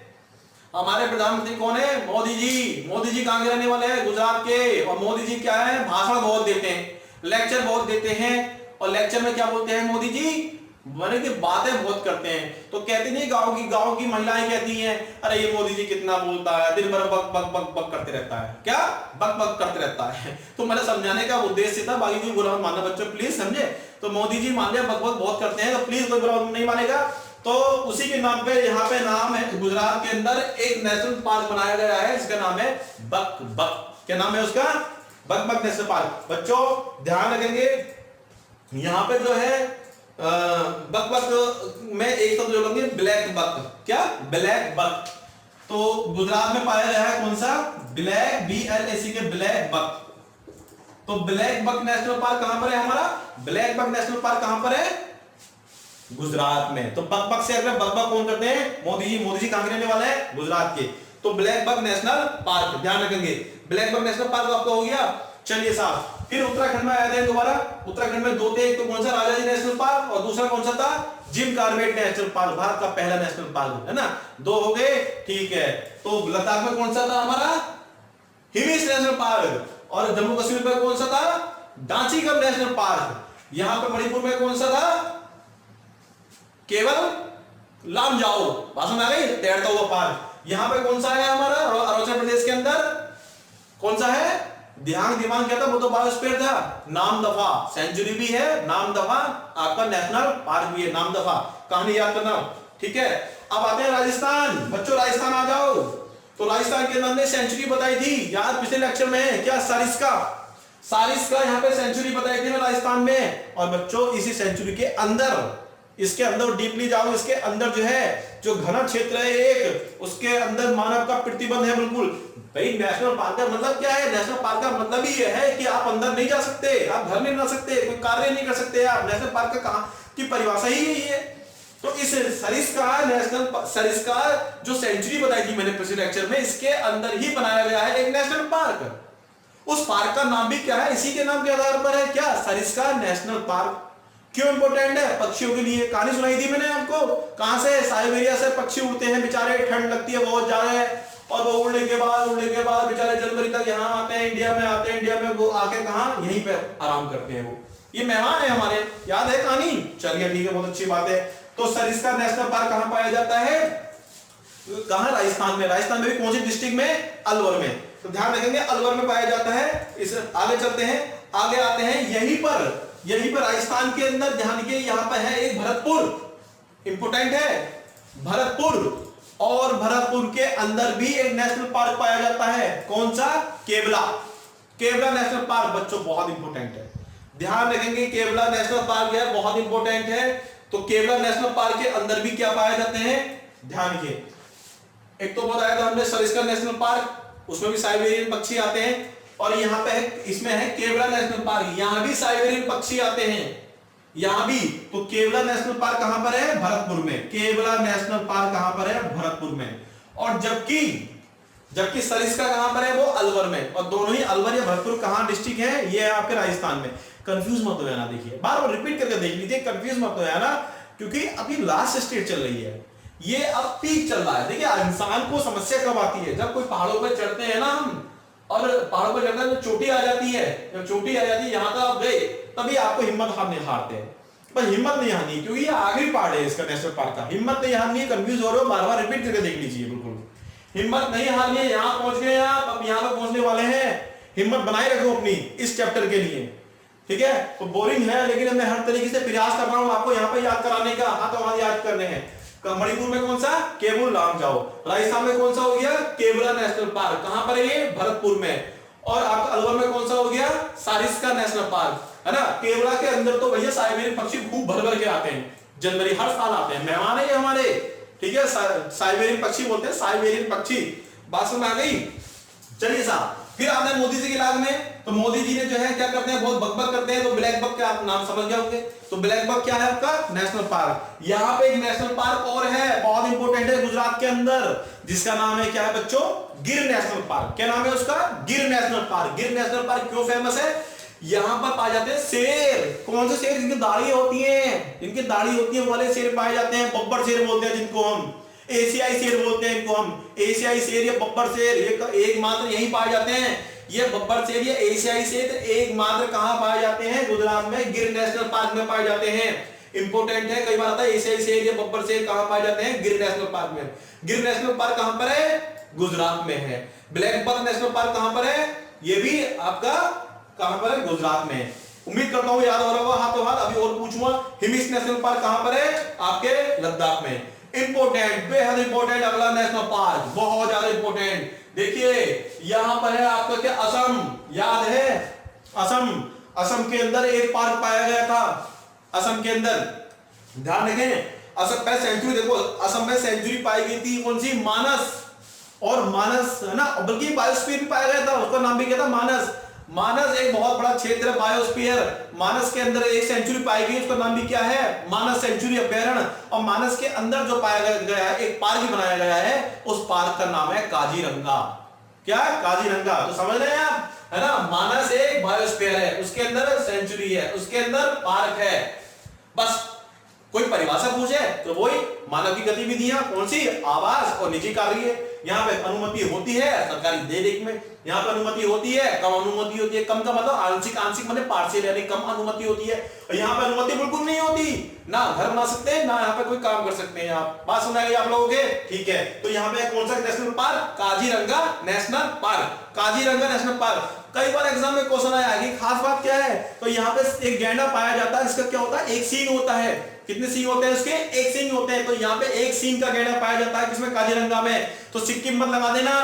Speaker 1: हमारे प्रधानमंत्री कौन है? मोदी जी। मोदी जी कहां के रहने वाले हैं? गुजरात के। और मोदी जी क्या है? भाषण बहुत देते हैं, लेक्चर बहुत देते हैं, और लेक्चर में क्या बोलते हैं मोदी जी? माने कि बातें बहुत करते हैं। तो कहते नहीं, गांव की महिलाएं कहती हैं, अरे ये मोदी जी कितना बोलता है, दिन भर बक बक बक बक करते रहता है। क्या? बक बक करते रहता है। तो मैंने समझाने का उद्देश्य था, बाकी कोई बुरा मानना बच्चों प्लीज, समझे? तो मोदी जी मान लिया बक बक बहुत करते हैं, तो प्लीज कोई बुरा नहीं मानेगा। तो उसी के नाम पे यहाँ पे नाम है, गुजरात के अंदर एक नेशनल पार्क बनाया गया है जिसका नाम है बक बक। क्या नाम है उसका? बक बक नेशनल पार्क। बच्चों ध्यान रखेंगे, यहाँ पे जो है बक बक में एक शब्द जोड़ेंगे, ब्लैक बक। क्या? Black buck. तो गुजरात में पाया गया है कौन सा? ब्लैक, BLAC के ब्लैक बक। तो ब्लैक बक नेशनल पार्क कहां पर है हमारा? ब्लैक बक नेशनल पार्क कहां पर है? गुजरात में। तो बक बक से अगर बक बक कौन करते हैं? मोदी जी। मोदी जी कहां के रहने वाले हैं? गुजरात के। तो ब्लैक बक नेशनल पार्क ध्यान रखेंगे। ब्लैक बक नेशनल पार्क आपका हो गया। चलिए साहब, फिर उत्तराखंड में आए थे दोबारा। उत्तराखंड में 2 थे, एक तो कौन सा? राजाजी नेशनल पार्क, और दूसरा कौन सा था? Jim Corbett national park, Bharat का पहला नेशनल पार्क है ना। 2 हो गए। ठीक है, तो लद्दाख में कौन सा था हमारा? Hemis national park. और जम्मू कश्मीर में कौन सा था? डांचीगढ़ नेशनल पार्क। यहां पे मणिपुर में कौन सा था? केवल लामजाओ। भाषण आ गई? तैरता हुआ पार्क। यहां पे कौन सा है हमारा? अरुणाचल प्रदेश के अंदर कौन सा है? दिमाग क्या था? वो तो बायोस्फीयर था। नामदफा सेंचुरी भी है, नामदफा आपका नेशनल पार्क भी है, नामदफा। कहानी याद करना। ठीक है, अब आते हैं राजस्थान। बच्चों राजस्थान आ जाओ। तो राजस्थान के अंदर ने सेंचुरी बताई थी, याद पिछले लेक्चर में? क्या? सारिस्का। सारिस्का यहाँ पे सेंचुरी बताई थी राजस्थान में। और बच्चों इसी सेंचुरी के अंदर, इसके अंदर डीपली जाओ, इसके अंदर जो है, जो घना क्षेत्र है एक, उसके अंदर मानव का प्रतिबंध है बिल्कुल। भाई नेशनल पार्क का मतलब क्या है? नेशनल पार्क का मतलब ही यह है कि आप अंदर नहीं जा सकते, आप घर नहीं बना सकते, कोई कार्य नहीं कर सकते आप। नेशनल पार्क का कहां की परिभाषा ही यही है। तो इस सरिस्का नेशनल, सरिस्का जो सेंचुरी बताई थी मैंने पिछले लेक्चर में, इसके अंदर ही बनाया गया है एक नेशनल पार्क। उस पार्क का नाम भी क्या है? इसी के नाम के आधार पर है। क्या? Sariska national park. क्यों इंपोर्टेंट है? पक्षियों के लिए। कहानी सुनाई थी मैंने आपको, कहां से? साइबेरिया से पक्षी उड़ते हैं बेचारे, ठंड लगती है बहुत ज्यादा है, और वो उड़ने के बाद बेचारे जनवरी तक यहाँ आते हैं, इंडिया में आते हैं। इंडिया में वो आके कहां? यहीं पे आराम करते हैं। वो ये मेहमान है हमारे, याद है कहानी? चलिए ठीक है, बहुत अच्छी बात है। तो सरिस्का नेशनल पार्क कहां पाया जाता है? कहां? राजस्थान में। राजस्थान में भी कौन सी डिस्ट्रिक्ट में? अलवर में। तो ध्यान रखेंगे अलवर में पाया जाता है। इस आगे चलते हैं, आगे आते हैं। यहीं पर राजस्थान के अंदर ध्यान के यहाँ पे है एक भरतपुर, इंपोर्टेंट है भरतपुर। और भरतपुर के अंदर भी एक नेशनल पार्क पाया जाता है। कौन सा? केवला। केवला नेशनल पार्क बच्चों बहुत इंपोर्टेंट है, ध्यान रखेंगे। केवला नेशनल पार्क है, बहुत इंपोर्टेंट है। तो केवला नेशनल पार्क के अंदर भी क्या पाए जाते हैं? ध्यान रखिए। एक तो बताया था हमने सरिस्का नेशनल पार्क, उसमें भी साइबेरियन पक्षी आते हैं। और यहाँ पे इसमें है केवला नेशनल पार्क, यहां भी साइबेरियन पक्षी आते हैं, यहां भी। तो केवला नेशनल पार्क कहां पर है? भरतपुर में। केवला नेशनल पार्क कहां पर है? भरतपुर में। और जबकि सरिस्का कहां पर है? वो अलवर में। और दोनों ही अलवर या भरतपुर कहां डिस्ट्रिक्ट है? ये है आपके राजस्थान में। कंफ्यूज मत हो जाना, देखिए बार बार रिपीट करके देख लीजिए, कंफ्यूज मत हो जाना, क्योंकि अभी लास्ट स्टेज चल रही है, ये अब पीक चल रहा है। देखिए इंसान को समस्या कब आती है? जब कोई पहाड़ों पर चढ़ते हैं ना हम, और पहाड़ों पर चढ़ते हैं तो चोटी आ जाती है। जब चोटी आ जाती है, यहां तक आप गए, तभी आपको हिम्मत हारते हैं। पर हिम्मत नहीं हारनी, क्योंकि ये आखिरी पार्ट है इसका नेशनल पार्क का। हिम्मत नहीं हारनी है। कंफ्यूज हो रहे हो, बार बार रिपीट करके देख लीजिए बिल्कुल। हिम्मत नहीं हारनी है, यहाँ पहुंच गए आप, अब यहाँ पे पहुंचने वाले हैं, हिम्मत बनाए रखो अपनी इस चैप्टर के लिए, ठीक है। तो बोरिंग है लेकिन मैं हर तरीके से प्रयास कर रहा हूँ आपको यहाँ पे याद कराने का, हाथों हाथ याद करने हैं। मणिपुर में कौन सा, केबुल लामजाओ। राजस्थान में कौन सा हो गया, केवड़ा नेशनल पार्क, कहां पर है ये, भरतपुर में। और आपका अलवर में कौन सा हो गया, सारिस्का नेशनल पार्क, है ना। केवड़ा के अंदर तो भैया साइबेरियन पक्षी खूब भर भर के आते हैं, जनवरी हर साल आते हैं, मेहमान है ये हमारे, ठीक है। साइबेरियन पक्षी बोलते हैं, साइबेरियन पक्षी, बात समझ आ गई। चलिए साहब, फिर आपने मोदी जी के इलाज में, तो मोदी जी ने जो है क्या करते हैं, बहुत बकबक करते हैं, तो ब्लैक बक का आप नाम समझ गए होंगे। तो ब्लैक बक क्या है आपका, नेशनल पार्क। यहाँ पे एक नेशनल पार्क और है, बहुत इंपॉर्टेंट है गुजरात के अंदर, जिसका नाम है क्या है बच्चों, गिर नेशनल पार्क। क्या नाम है उसका, गिर national park. Gir national park क्यों फेमस है, यहाँ पर पाए जाते हैं शेर। कौन से शेर, जिनकी दाढ़ी होती है, जिनकी दाढ़ी होती है वाले शेर पाए जाते हैं, बब्बर शेर बोलते हैं जिनको हम, एशियाई शेर बोलते हैं इनको हम, एशियाई शेर या बब्बर शेर, ये एकमात्र यहीं पाए जाते हैं। ये बब्बर शेर या एशियाई शेर एकमात्र कहां पाए जाते हैं, गुजरात में गिर नेशनल पार्क में पाए जाते हैं। इंपोर्टेंट है, कई बार आता है एशियाई शेर या बब्बर शेर कहां पाए जाते हैं, गिर नेशनल पार्क में। गिर नेशनल पार्क कहां पर है, गुजरात में है। ब्लैक बक नेशनल पार्क कहां पर है, ये भी आपका कहां पर है, गुजरात में। उम्मीद करता हूं याद हो रहा होगा हाथों हाथ। अभी और पूछूंगा, हिमिस नेशनल पार्क कहां पर है, आपके लद्दाख में। इंपोर्टेंट, बेहद इंपोर्टेंट अगला नेशनल पार्क, बहुत ज्यादा इंपोर्टेंट। देखिए यहां पर है आपका क्या, असम, याद है असम। असम के अंदर एक पार्क पाया गया था, असम के अंदर, ध्यान रखें। असम पे सेंचुरी, देखो असम में सेंचुरी पाई गई थी, कौन सी, मानस। और मानस है ना, बल्कि बायोस्फीयर भी पाया गया था, उसका नाम भी क्या था, मानस। मानस एक बहुत बड़ा क्षेत्र है, बायोस्फीयर। मानस के अंदर एक सेंचुरी पाई गई, उसका नाम भी क्या है, मानस सेंचुरी अभ्यारण्य। और मानस के अंदर जो पाया गया है, एक पार्क भी बनाया गया है, उस पार्क का नाम है काजीरंगा। क्या, काजीरंगा। तो समझ रहे हैं आप, है ना। मानस एक बायोस्फीयर है, उसके अंदर सेंचुरी है, उसके अंदर पार्क है। बस कोई परिभाषा पूछे तो वही मानव की गतिविधियां, कौन सी, आवास और निजी कार्य। यहाँ पे अनुमति होती है सरकारी देख में, यहाँ पे अनुमति होती है, कम अनुमति होती है। कम का मतलब आंशिक, आंशिक मतलब पार्शियल, यानी कम अनुमति होती है। और यहाँ पे अनुमति बिल्कुल नहीं होती, ना घर बना सकते हैं, ना यहाँ पे कोई काम कर सकते हैं आप। बात सुनाई आप लोगों के, ठीक है। तो यहाँ पे कौन सा national park, Kaziranga national park. Kaziranga national park, कई बार एग्जाम में क्वेश्चन आया है कि खास बात क्या है, तो यहाँ पे एक गैंडा पाया जाता है, इसका क्या होता है, एक सींग होता है। कितने सींग होते हैं उसके, एक सींग होते हैं। तो यहाँ पे एक सींग का गैंडा पाया जाता है, किसमें, काजीरंगा में। तो सिक्किम मत लगा देना,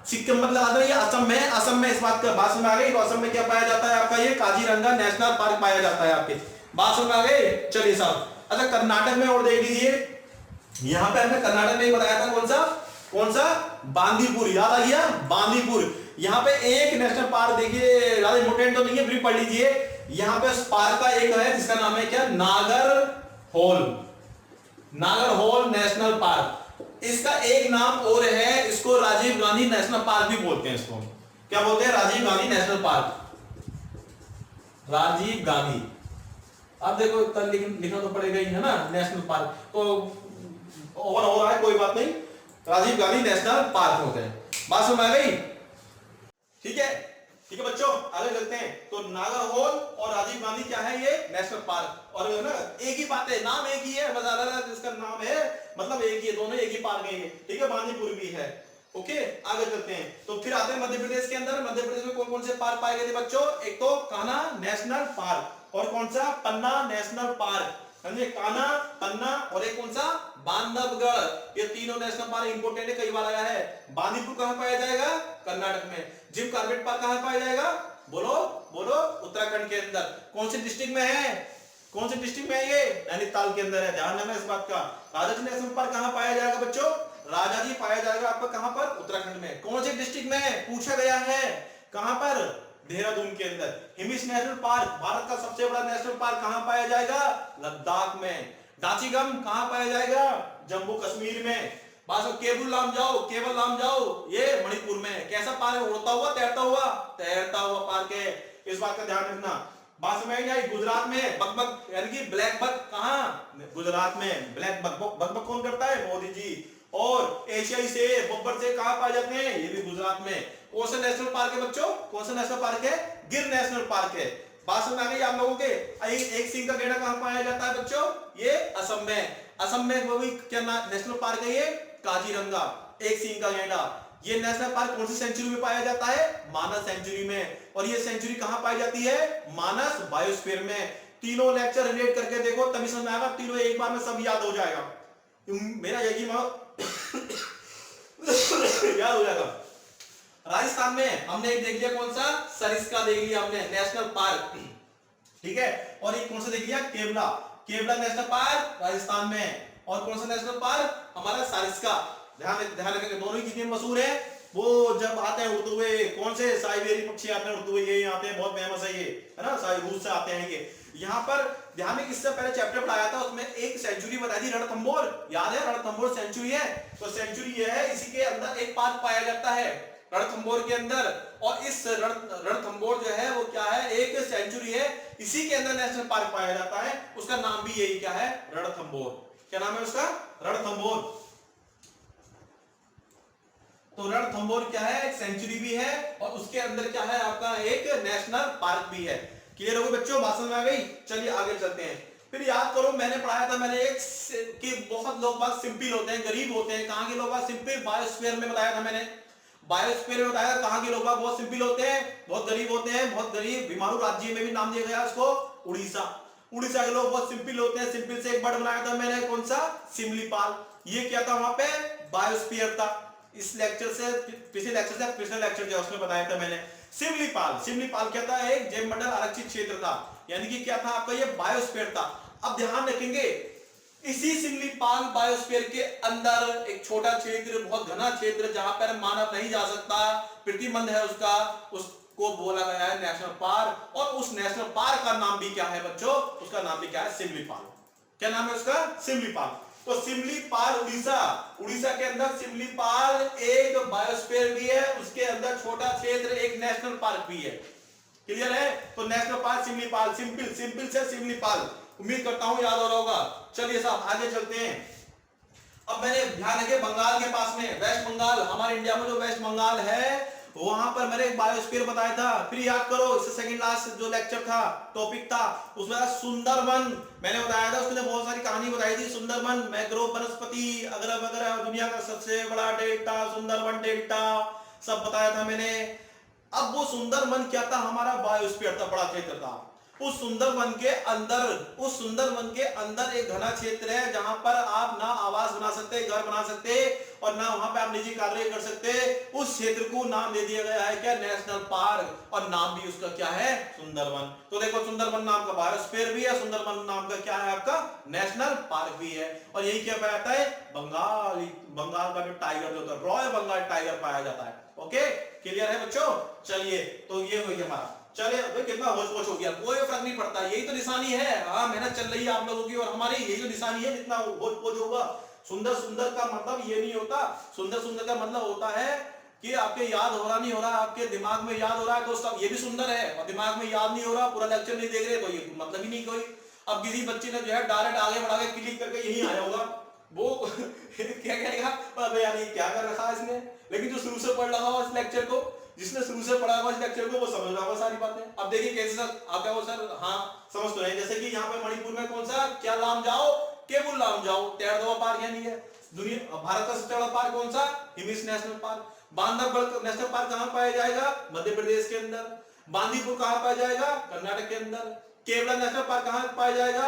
Speaker 1: सिक्किम मत लगा देना, ये असम में, असम में इस बात का बात समझ आ गई। तो असम में क्या पाया जाता है आपका, ये काजीरंगा नेशनल पार्क पाया जाता है आपके, बात समझ आ गई। चलिए साहब, अच्छा कर्नाटक में और देख लीजिए, यहाँ पे हमने कर्नाटक में बताया था, कौन सा, बांदीपुर, याद आ गया, बांदीपुर। यहाँ पे एक नेशनल पार्क देखिए, ज्यादा इंपोर्टेंट तो नहीं है, फिर पढ़ लीजिए। यहाँ पे पार्क का एक है जिसका नाम है क्या, नागरहोल, नागरहोल नेशनल पार्क। इसका एक नाम और है, इसको राजीव गांधी नेशनल पार्क भी बोलते हैं। इसको क्या बोलते हैं, राजीव गांधी नेशनल पार्क, राजीव गांधी। अब देखो लिखना तो पड़ेगा ही, है ना, नेशनल पार्क तो ओवर हो रहा है, कोई बात नहीं, राजीव गांधी नेशनल पार्क होते हैं। बात समझ आ गई, ठीक है, ठीक है बच्चों, आगे चलते हैं। तो नागरहोल और राजीव गांधी क्या है, ये नेशनल पार्क। और ना एक ही बात है, नाम एक ही है, जिसका नाम है मतलब एक ही है, दोनों एक ही पार्क है, ठीक है। बांदीपुर भी है, ओके। आगे चलते हैं, तो फिर आते हैं मध्य प्रदेश के अंदर। मध्य प्रदेश में कौन कौन से पार्क पाए गए थे बच्चों, एक तो कान्हा नेशनल पार्क, और कौन सा, पन्ना नेशनल पार्क, समझे, कान्हा, पन्ना, और एक कौन सा, बांधवगढ़। ये तीनों नेशनल पार्क इंपोर्टेंट है, कई बार आया है। बांदीपुर कहां पाया जाएगा, कर्नाटक में। जिम कॉर्बेट पार्क कहां पाया जाएगा, बोलो बोलो, उत्तराखंड के अंदर। कौन से डिस्ट्रिक्ट में है, कौन से डिस्ट्रिक्ट में है ये, नैनीताल के अंदर है, ध्यान रखना इस बात का। राजाजी नेशनल पार्क कहां पाया जाएगा बच्चों, राजाजी पाया जाएगा आपका कहां पर, उत्तराखंड में। कौन से डिस्ट्रिक्ट में पूछा गया है, कहां पर, देहरादून के अंदर। हिमिस नेशनल पार्क, भारत का सबसे बड़ा नेशनल पार्क, कहां पाया जाएगा, लद्दाख में। दाचीगम कहां पाया जाएगा, जम्मू कश्मीर में। केबुल लामजाओ, ये मणिपुर में। कैसा पार्क है, उड़ता हुआ, तैरता हुआ पार्क है, इस बात का ध्यान रखना। बात समझ आई। गुजरात में बकबक यानी कि ब्लैक बक, कहां, गुजरात में। ब्लैक बक, बकबक कौन करता है, मोदी जी। और एशियाई शेर, बब्बर शेर कहां पाए जाते हैं, ये भी गुजरात में। कौन सा नेशनल पार्क है बच्चों, कौन सा नेशनल पार्क है, गिर नेशनल पार्क है। बात समझ आ गई आप लोगों के। एक सिंह का गैंडा कहां पाया जाता है बच्चों, ये असम में। असम में वो भी क्या नेशनल पार्क है, ये काजीरंगा, एक सिंह का गैंडा। ये नेशनल पार्क कौन सी सेंचुरी में पाया जाता है? मानस सेंचुरी में। और ये सेंचुरी कहां पाई जाती है? मानस बायोस्फीयर में। तीनों लेक्चर रिलेट करके देखो तभी समझ में आएगा, तीनों एक बार में सब याद हो जाएगा, मेरा यही याद हो जाएगा। राजस्थान में हमने एक देख लिया, कौन सा? सरिस्का देख लिया हमने, नेशनल पार्क, ठीक है। और एक कौन सा देख लिया? केवला, केवला नेशनल पार्क राजस्थान में। और कौन सा नेशनल पार्क? हमारा सरिस्का। ध्यान रखेंगे, दोनों ही कितने मशहूर है। वो जब आते हैं उड़ते हुए, कौन से साइबेरियन पक्षी आते हैं उड़ते हुए, ये आते हैं, बहुत फेमस है ये, है ना, रूस से आते हैं ये। यहाँ पर ध्यान में, किससे पहले चैप्टर पढ़ाया था, उसमें एक सेंचुरी बताई थी, रणथंभौर, याद है? रणथंभौर सेंचुरी है, तो सेंचुरी ये है, इसी के अंदर एक पार्क पाया जाता है रणथंभौर के अंदर। और इस रणथंभौर जो है वो क्या है? एक सेंचुरी है, इसी के अंदर नेशनल पार्क पाया जाता है, उसका नाम भी यही क्या है? रणथंभौर। क्या नाम है उसका? रणथंभौर। तो रणथंभौर क्या है? एक सेंचुरी भी है, और उसके अंदर क्या है आपका? एक नेशनल पार्क भी है। क्लियर हो गई बच्चों? बात समझ में आ गई? चलिए आगे चलते हैं। फिर याद करो, मैंने पढ़ाया था, मैंने एक कि बहुत लोग बात सिंपल होते हैं, गरीब होते हैं। कहां के लोग बात सिंपल? बायोस्फीयर में बताया था मैंने, बायोस्फीयर में बताया कहां के लोग बात बहुत सिंपल होते हैं, बहुत गरीब होते हैं, बहुत गरीब। बीमारू राज्य में भी नाम दिया गया उसको, उड़ीसा। उड़ीसा के लोग बहुत सिंपल होते हैं। सिंपल से एक वर्ड बनाया था मैंने, कौन सा? सिमलीपाल। ये क्या था वहां पे? बायोस्फीयर था। इस लेक्चर से पिछले लेक्चर जो उसमें बताया था मैंने, सिमलीपाल। सिमलीपाल क्या था? एक जैव मंडल आरक्षित क्षेत्र था, यानी कि क्या था आपका? ये बायोस्फीयर था। अब ध्यान रखेंगे, इसी सिमलीपाल बायोस्फीयर के अंदर एक छोटा क्षेत्र, बहुत घना क्षेत्र, जहां पर मानव नहीं जा सकता, प्रतिबंध है उसका, उसको बोला गया है नेशनल पार्क। और उस नेशनल पार्क का नाम भी क्या है बच्चों? उसका नाम भी क्या है? सिमलीपाल। क्या नाम है उसका? सिमलीपाल। तो सिमलीपाल उड़ीसा, उड़ीसा के अंदर सिमलीपाल एक बायोस्फीयर भी है, उसके अंदर छोटा क्षेत्र एक नेशनल पार्क भी है। क्लियर है? तो national park Simlipal, simple simple से सिमलीपाल। उम्मीद करता हूं याद हो रहा होगा। चलिए साहब आगे चलते हैं। अब मैंने ध्यान रखे, बंगाल के पास में, वेस्ट बंगाल, हमारे इंडिया में जो वेस्ट बंगाल है, वहां पर मैंने एक बायोस्फीयर बताया था। फिर याद करो, इससे सेकंड लास्ट जो लेक्चर था, टॉपिक था, उसमें सुंदरवन मैंने बताया था। उसमें बहुत सारी कहानी बताई थी। सुंदरवन मैंग्रोव वनस्पति अगल वगैरह, दुनिया का सबसे बड़ा डेल्टा सुंदरवन डेल्टा, सब बताया था मैंने। अब वो सुंदरवन क्या था? हमारा बायोस्फीयर था, बड़ा क्षेत्र था। उस सुंदरवन के अंदर एक घना क्षेत्र है, जहां पर आप ना आवास बना सकते, घर बना सकते, और ना वहां पे आप निजी कार्य कर सकते। उस क्षेत्र को नाम दे दिया गया है क्या? National park. और नाम भी उसका क्या है? सुंदरवन। तो देखो, सुंदरवन नाम का बायोस्फीयर भी है, सुंदरवन नाम का क्या है आपका? नेशनल पार्क भी है। और यही क्या पाया जाता है? बंगाल का जो टाइगर जो होता है, रॉयल बंगाल टाइगर पाया जाता है। ओके, क्लियर है बच्चों? चलिए, तो ये हो गया हमारा। चलिए भाई, कितना होश हो गया, कोई फर्क नहीं पड़ता, यही तो निशानी है। हाँ, मेहनत चल रही है आप लोगों की, और हमारी यही तो निशानी है। जितना होश होगा, सुंदर सुंदर का मतलब ये नहीं होता। सुंदर सुंदर का मतलब होता है कि आपके याद हो रहा नहीं हो रहा, आपके दिमाग में याद हो रहा है तो सब ये भी सुंदर है, और दिमाग में याद नहीं हो रहा, पूरा लेक्चर नहीं देख रहे, तो ये मतलब ही नहीं कोई। अब किसी बच्चे ने जो है डायरेक्ट आगे बढ़ा के क्लिक करके यही आया होगा, वो क्या कहेगा? अबे यार, ये क्या कर रखा है इसने। लेकिन जो शुरू से पढ़ रहा हो इस लेक्चर को, जिसने शुरू से पढ़ा हुआ इस लेक्चर को, वो समझ रहा होगा सारी बातें। अब देखिए कैसे सर आपका वो सर, हाँ समझ तो है। जैसे कि यहाँ पे मणिपुर में कौन सा, क्या लाम जाओ, केबुल लाम जाओ, तेरहवा पार्क यानी है दुनिया भारत का सबसे बड़ा पार्क कौन सा? Hemis national park. Bandhavgarh national park कहां पाया जाएगा? मध्य प्रदेश के अंदर। बांदीपुर कहां पाया जाएगा? कर्नाटक के अंदर। केवला नेशनल पार्क कहां पाया जाएगा?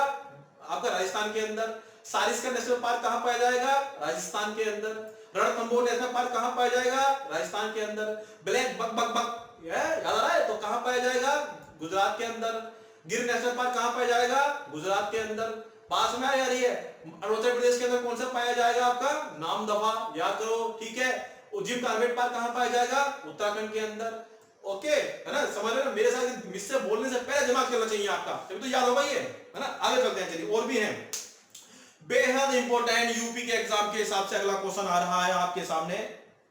Speaker 1: आपका राजस्थान के अंदर। सारिस्का नेशनल पार्क कहां पाया जाएगा? राजस्थान के अंदर। रणथंभौर नेशनल पार्क कहां पाया जाएगा? राजस्थान के अंदर। ब्लैक बक बक बक याद आ रहा है तो कहां पाया जाएगा? गुजरात के अंदर। गिर नेशनल पार्क कहां पाया जाएगा? गुजरात के अंदर। पास में आ रही है। अरुणाचल प्रदेश के अंदर कौन सा पाया जाएगा? आपका नामदफा, याद करो, ठीक है। जिम कार्बेट पार्क कहां पाया जाएगा? उत्तराखंड के अंदर। ओके, है ना? समझ रहे हो? मेरे साथ मुझसे बोलने से पहले दिमाग चलना चाहिए आपका, तभी तो याद होगा ये, है ना? आगे चलते हैं, चलिए और भी हैं बेहद इंपॉर्टेंट। यूपी के एग्जाम के हिसाब से अगला क्वेश्चन आ रहा है आपके सामने।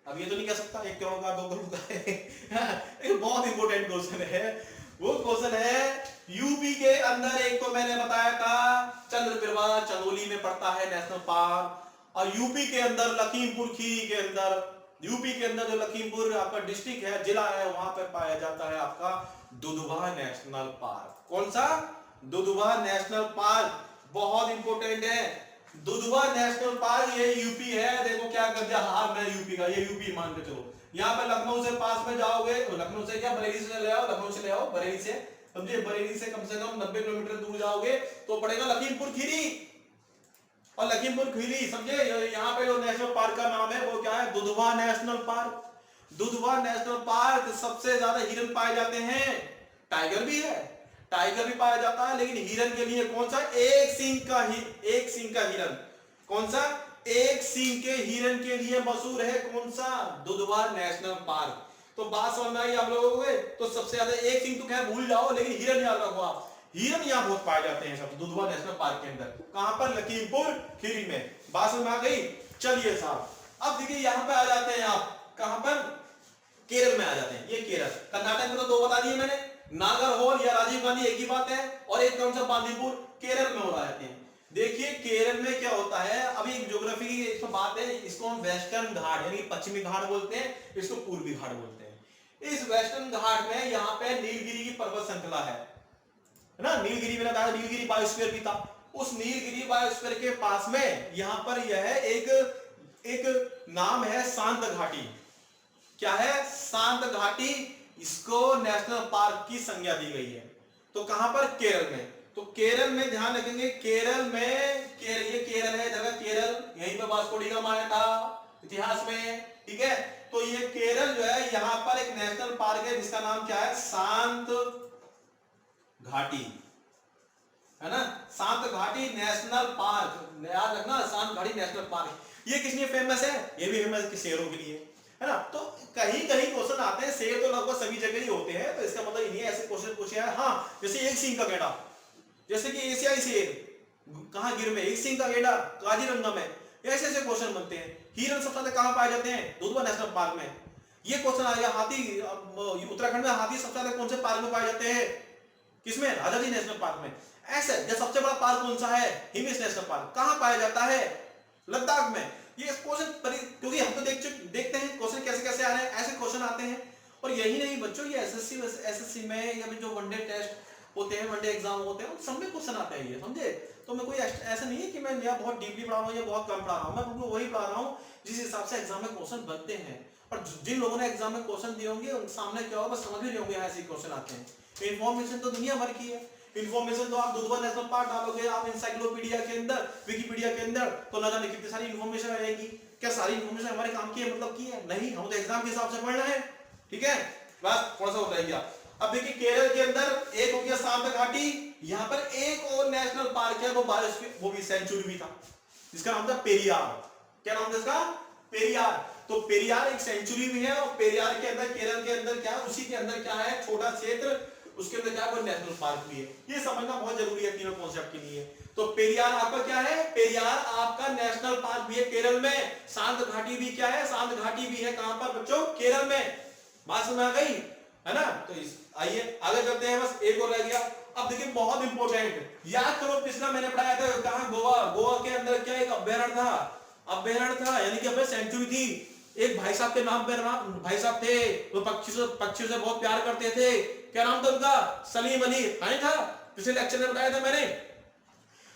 Speaker 1: अब ये तो नहीं कह सकता 1 करोड़ का 2 करोड़ का है बहुत इंपॉर्टेंट क्वेश्चन है। वो क्वेश्चन है, यूपी के अंदर एक तो मैंने बताया था चंद्रप्रभा चंदौली में पड़ता है नेशनल पार्क, और यूपी के अंदर लखीमपुर खीरी के अंदर, यूपी के अंदर जो लखीमपुर आपका डिस्ट्रिक्ट है, जिला है, वहां पर पाया जाता है आपका दुधवा नेशनल पार्क। कौन सा? दुधवा नेशनल पार्क, बहुत इंपॉर्टेंट है। दुधवा नेशनल पार्क ये यूपी है। देखो क्या कर दिया, हार मैं यूपी का, ये यूपी मान के चलो। यहाँ पे लखनऊ से पास में जाओगे, लखनऊ से क्या बरेली से ले आओ, लखनऊ से ले आओ बरेली से, समझे, बरेली से कम 90 किलोमीटर दूर जाओगे तो पड़ेगा लखीमपुर खीरी। और लखीमपुर खीरी समझे, यहाँ पे जो नेशनल पार्क का नाम है वो क्या है, Dudhwa national park. Dudhwa national park सबसे ज्यादा हिरन पाए जाते हैं, टाइगर भी है, टाइगर भी पाया जाता है, लेकिन हिरन के लिए कौन सा, एक सींग का हिरन, कौन सा, एक सींग के हिरन के लिए मशहूर है कौन सा, दुधवा नेशनल पार्क। तो बात समझ में आई आप लोगों को। तो सबसे ज्यादा एक सींग तो खैर भूल जाओ, लेकिन हिरन याद रखो आप, हिरन यहाँ बहुत पाए जाते हैं सब दुधवा नेशनल पार्क के अंदर। कहां पर, लखीमपुर खीरी में। बात समझ में आ गई। चलिए साहब, अब देखिए यहाँ पे आ जाते हैं आप, कहां पर, केरल में आ जाते हैं। ये केरल, कर्नाटक में तो दो बता दिए मैंने, नागरहोल या राजीव गांधी एक ही बात है, और एक कौन सा, बांदीपुर, केरल में हो जाते हैं। देखिए केरल में क्या होता है, अभी ज्योग्राफी की एक बात है, इसको हम वेस्टर्न घाट यानी पश्चिमी घाट बोलते हैं, इसको पूर्वी घाट बोलते हैं। इस वेस्टर्न घाट में यहाँ पे नीलगिरी की पर्वत श्रृंखला है ना, नीलगिरी मैंने कहा नीलगिरी बायोस्फीयर भी था। उस नीलगिरी बायोस्फीयर के पास में यहाँ पर यह है एक नाम है शांत घाटी। क्या है, शांत घाटी, इसको नेशनल पार्क की संज्ञा दी गई है। तो कहां पर, केरल में। तो केरल में ध्यान रखेंगे, केरल में, ये केरल है जगह, केरल यहीं पे वास्को डी गामा आया था इतिहास में, ठीक है। तो ये केरल जो है, यहां पर एक नेशनल पार्क है जिसका नाम क्या है, शांत घाटी, है ना, शांत घाटी नेशनल पार्क, याद रखना, शांत घाटी नेशनल पार्क। ये किस लिए फेमस है, ये भी फेमस शेरों के लिए, है ना। तो कहीं कहीं क्वेश्चन आते हैं, शेर तो लगभग सभी जगह ही होते हैं, तो इसका मतलब नहीं है ऐसे क्वेश्चन पूछे हैं। हाँ, जैसे एक सींग का गेंडा, जैसे कि एशियाई शेर, कहां गिर में, एक सींग का गेंडा काजीरंगा में, ऐसे ऐसे क्वेश्चन बनते हैं। हिरन सबसे ज्यादा कहां पाए जाते हैं, दुधवा नेशनल पार्क में। ये क्वेश्चन आ गया, हाथी, उत्तराखंड में हाथी सबसे ज्यादा कौन से पार्क में पाए जाते हैं, किसमें, राजाजी नेशनल पार्क में। ऐसे सबसे बड़ा पार्क कौन सा है, हिमिस नेशनल पार्क, कहां पाया जाता है, लद्दाख में। ये क्वेश्चन, क्योंकि हम तो देखते हैं क्वेश्चन कैसे कैसे आ रहे हैं, ऐसे क्वेश्चन आते हैं। और यही नहीं बच्चों, ये एसएससी में या जो वनडे टेस्ट होते हैं, वनडे एग्जाम होते हैं, सब में क्वेश्चन आते हैं, ये समझे। तो मैं कोई ऐसा नहीं है कि मैं या बहुत डीपली पढ़ा रहा हूँ या बहुत कम पढ़ा रहा हूँ, मैं तुमको वही पढ़ा रहा हूँ जिस हिसाब से एग्जाम में क्वेश्चन बनते हैं। और जिन लोगों ने एग्जाम में क्वेश्चन दिए होंगे उन सामने क्या होगा, बस समझ भी नहीं होंगे ऐसे क्वेश्चन आते हैं। इन्फॉर्मेशन तो दुनिया भर की है, इन्फॉर्मेशन तो आप दुधवा नेशनल पार्क डालोगे, आप इंसाइक्लोपीडिया के अंदर, विकिपीडिया के अंदर, तो ना जाने कितनी सारी इन्फॉर्मेशन आएगी। क्या सारी इन्फॉर्मेशन हमारे काम की है, मतलब की है, नहीं, हम तो एग्जाम के हिसाब से पढ़ना है, ठीक है। बस थोड़ा सा होता है क्या। अब देखिए केरल के अंदर एक हो गया शांत घाटी, यहाँ पर एक और नेशनल पार्क है, वो बायोस्फीयर, वो भी सेंचुरी भी था, जिसका नाम था पेरियार। क्या नाम था इसका, पेरियार। तो पेरियार एक सेंचुरी भी है, और पेरियार के अंदर, केरल के अंदर क्या, उसी के अंदर क्या है, छोटा क्षेत्र, उसके अंदर क्या है, नेशनल पार्क भी है। ये समझना बहुत जरूरी है तीनों कॉन्सेप्ट के लिए। तो पेरियार आपका क्या है, पेरियार आपका नेशनल पार्क भी है केरल में। शांत घाटी भी क्या है, शांत घाटी भी है, कहां पर बच्चों, केरल में। बात समझ आ गई, है ना। तो आइए आगे चलते हैं, बस एक और रह गया। अब देखिए बहुत इंपॉर्टेंट, याद करो पिछला मैंने पढ़ाया था, कहा, गोवा, गोवा के अंदर क्या एक अभ्यारण्य था, यानी कि अपने सेंचुरी थी। एक भाई साहब के नाम पे, भाई साहब थे, वो पक्षियों से बहुत प्यार करते थे, क्या नाम था उनका, सलीम अली, नहीं था, पिछले लेक्चर में बताया था मैंने।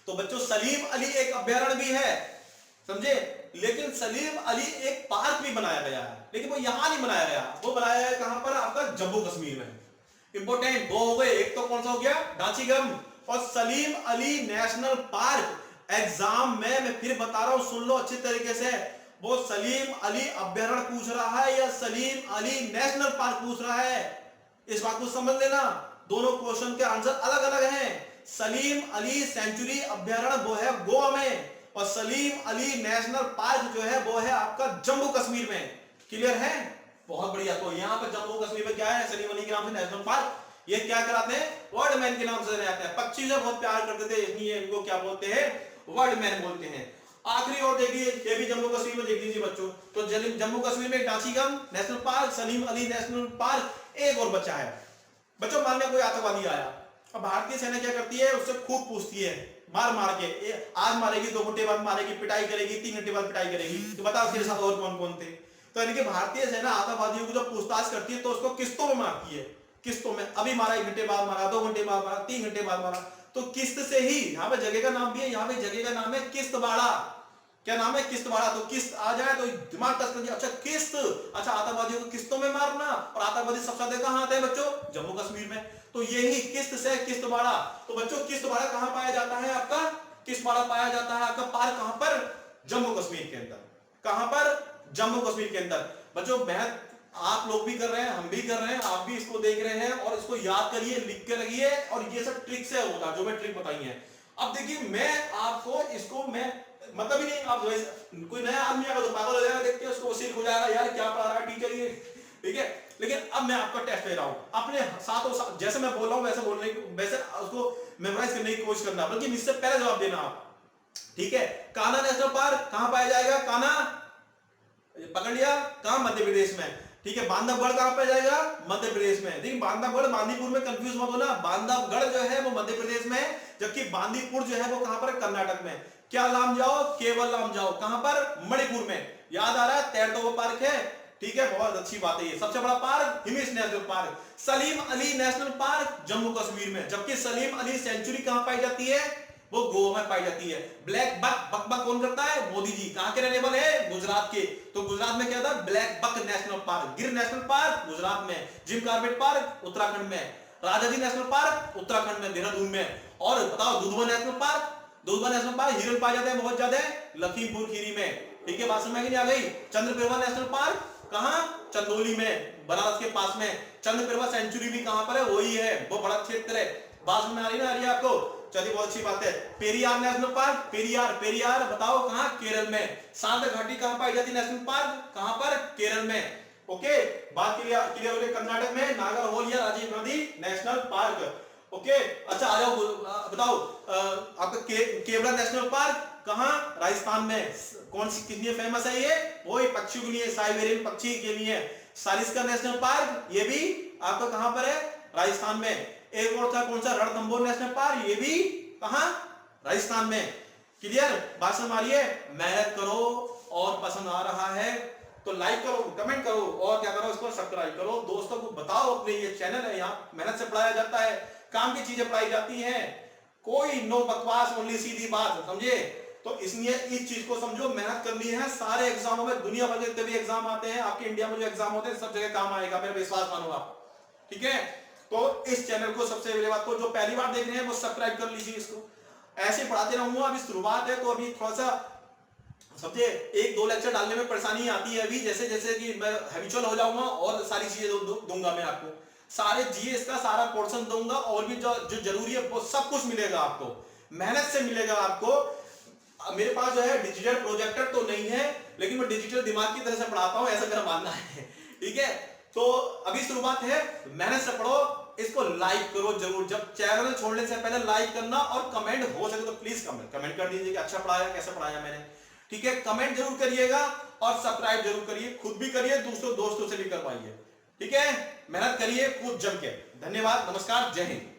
Speaker 1: तो बच्चों सलीम अली एक अभ्यारण्य भी है, समझे, लेकिन सलीम अली एक पार्क भी बनाया गया है, लेकिन वो यहां नहीं बनाया गया, वो बनाया गया कहां पर, आपका जम्मू कश्मीर में। इंपोर्टेंट दो हो गए, एक तो कौन सा हो गया, डांसीगम, और Salim Ali national park. Exam में मैं फिर बता रहा हूं, सुन लो अच्छी तरीके से, वो सलीम अली अभ्यारण्य पूछ रहा है या सलीम अली नेशनल पार्क पूछ रहा है, इस बात को समझ लेना। दोनों क्वेश्चन के आंसर अलग अलग हैं। सलीम अली सेंचुरी अभ्यारण्य वो है गोवा में, और सलीम अली नेशनल पार्क जो है वो है आपका जम्मू कश्मीर में। क्लियर है, बहुत बढ़िया। तो यहाँ पर जम्मू कश्मीर में क्या है, सलीम अली के नाम से नेशनल पार्क। ये क्या कराते हैं, वर्ड मैन के नाम से रहते हैं, पक्षी से बहुत प्यार करते थे, इसलिए इनको क्या बोलते हैं, वर्ड मैन बोलते हैं। आखिरी और देखिए, ये भी जम्मू कश्मीर में देख लीजिए बच्चों। तो जम्मू कश्मीर में Dachigam national park, Salim Ali national park, एक और बच्चा है। बच्चों मान लिया कोई आतंकवादी आया, अब भारतीय सेना क्या करती है, उससे खूब पूछती है, मार मार के, आज मारेगी, 2 घंटे बाद मारेगी, पिटाई करेगी, 3 घंटे बाद पिटाई करेगी, तो बताओ तेरे साथ और कौन कौन थे। तो यानी कि भारतीय सेना आतंकवादियों को जब पूछताछ करती है तो उसको किस्तों में मारती है, किस्तों में। अभी मारा, 1 घंटे बाद मारा, 2 घंटे बाद मारा, 3 घंटे बाद मारा। तो किस्त से ही, यहाँ पे जगह का नाम भी है, यहाँ पे जगह का नाम है किश्तवाड़ा। क्या नाम है? किश्तवाड़ा। तो किस्त आ जाए तो दिमाग टच कर दिया, अच्छा किस्त, अच्छा आतंकवादियों को किस्तों में मारना, और आतंकवादी सबसे ज्यादा कहां आते हैं बच्चों? जम्मू कश्मीर में। तो यही किस्त से किश्तवाड़ा। तो बच्चों किश्तवाड़ा कहां पाया जाता है आपका? किश्तवाड़ा पाया जाता है आपका पार्क कहां पर? जम्मू कश्मीर के अंदर। कहां पर? जम्मू कश्मीर के अंदर। बच्चों मेहनत आप लोग भी कर रहे हैं, हम भी कर रहे हैं, आप भी इसको देख रहे हैं, और इसको याद करिए, लिख के लगिए, और ये सब ट्रिक से होगा जो मैं ट्रिक बताई है। अब देखिए मैं आपको इसको मैं मतलब ही नहीं, आप कोई नया आदमी आएगा तो पागल हो जाएगा देख के, उसको सिर हो जाएगा यार क्या पढ़ा रहा है टीचर ये, ठीक है। लेकिन अब मैं आपका टेस्ट ले रहा हूं, अपने साथों साथ जैसे मैं बोल रहा हूं वैसे बोलने वैसे उसको मेमोराइज करने की कोशिश करना, बल्कि इससे पहले जवाब देना आप, ठीक है। कान्हा नेशनल पार्क कहां पाया जाएगा? कान्हा पकड़ लिया, कहां? मध्य प्रदेश में, ठीक है। बांधवगढ़ कहां पे जाएगा? मध्य प्रदेश में। देखिए बांधवगढ़ बांदीपुर में कंफ्यूज मत होना, बांधवगढ़ जो है वो मध्य प्रदेश में, जबकि बांदीपुर जो है वो कहां पर? कर्नाटक में। क्या लाम जाओ? केवल लाम जाओ, कहां पर? मणिपुर में। याद आ रहा है? तैरतो पार्क है, ठीक है, बहुत अच्छी बात है। ये सबसे बड़ा park Hemis national park. Salim Ali national park Jammu Kashmir में, जबकि सलीम अली सेंचुरी कहां पाई जाती है? वो गोवा में पाई जाती है। ब्लैक बक, बक बक कौन करता है? मोदी जी। कहां के रहने वाले हैं? गुजरात के। तो गुजरात में क्या था? Black buck national park. Gir national park Gujarat में। जिम कॉर्बेट पार्क उत्तराखंड में। राजाजी नेशनल पार्क उत्तराखंड में, देहरादून में। और बताओ Dudhwa national park, Dudhwa national park हिरन पाए जाते हैं बहुत ज्यादा लखीमपुर खीरी में, ठीक है। बात समझ में आ गई? चंद्रप्रभा नेशनल पार्क कहां? चंदौली में, बनारस के पास में। चंद्रप्रभा सेंचुरी भी कहां पर है? वही है, वो बड़ा क्षेत्र है। बात में आ रही ना? आ रही है आपको? चलिए बहुत अच्छी बात है। पेरियार नेशनल पार्क, पेरियार, पेरियार बताओ कहां? केरल में। सांत घाटी कहां पाई जाती है नेशनल पार्क? कहां पर? केरल में। ओके, बात क्लियर हो गई। कर्नाटक में Nagarhole Rajiv Gandhi national park. Okay, अच्छा आ जाओ, बताओ आपका केवड़ा नेशनल पार्क कहां? राजस्थान में। कौन सी कितनी फेमस है ये? वो पक्षियों के लिए, साइबेरियन पक्षी के लिए। सारिस्का नेशनल पार्क ये भी आपका कहां पर है? राजस्थान में। एक और था कौन सा? रणथंभौर नेशनल पार्क, ये भी कहां? राजस्थान में। क्लियर? बात समझ आ रही है? मेहनत करो, और पसंद आ रहा है तो लाइक करो, कमेंट करो, और क्या करो? इसको सब्सक्राइब करो, दोस्तों को बताओ अपने ये चैनल है, यहाँ मेहनत से पढ़ाया जाता है, काम की चीजें पढ़ाई जाती हैं, कोई नो बकवास, ओनली सीधी बात, समझे? तो इसलिए इस चीज को समझो, मेहनत करनी है। सारे एग्जामों में, दुनिया भर के जितने भी एग्जाम आते हैं, आपके इंडिया में जो एग्जाम होते हैं, सब जगह काम आएगा, मेरा विश्वास मानो आप, ठीक है। तो इस चैनल को सबसे पहले बात को, जो पहली बार देख रहे हैं वो सब्सक्राइब कर लीजिए इसको। ऐसे पढ़ाते रहूंगा, अभी शुरुआत है तो अभी थोड़ा सा समझे, एक दो लेक्चर डालने में परेशानी आती है अभी, जैसे जैसे कि मैं हैबिचुअल हो जाऊंगा और सारी चीजें दूंगा मैं आपको, सारे जीएस का सारा पोर्शन दूंगा, और भी जो जरूरी है वो सब कुछ मिलेगा आपको, मेहनत से मिलेगा आपको। मेरे पास जो है डिजिटल प्रोजेक्टर तो नहीं है, लेकिन मैं डिजिटल दिमाग की तरह से पढ़ाता हूं, ऐसा मेरा मानना है, ठीक है। तो अभी शुरुआत है, मेहनत से पढ़ो, इसको लाइक करो जरूर। जब चैनल छोड़ने से पहले लाइक करना, और कमेंट हो सके तो प्लीज कमेंट कर दीजिए कि अच्छा पढ़ाया, कैसे पढ़ाया मैंने, ठीक है। कमेंट जरूर करिएगा, और सब्सक्राइब जरूर करिए, खुद भी करिए, दोस्तों से भी करवाइए, ठीक है। मेहनत करिए खूब जम के। धन्यवाद, नमस्कार, जय हिंद।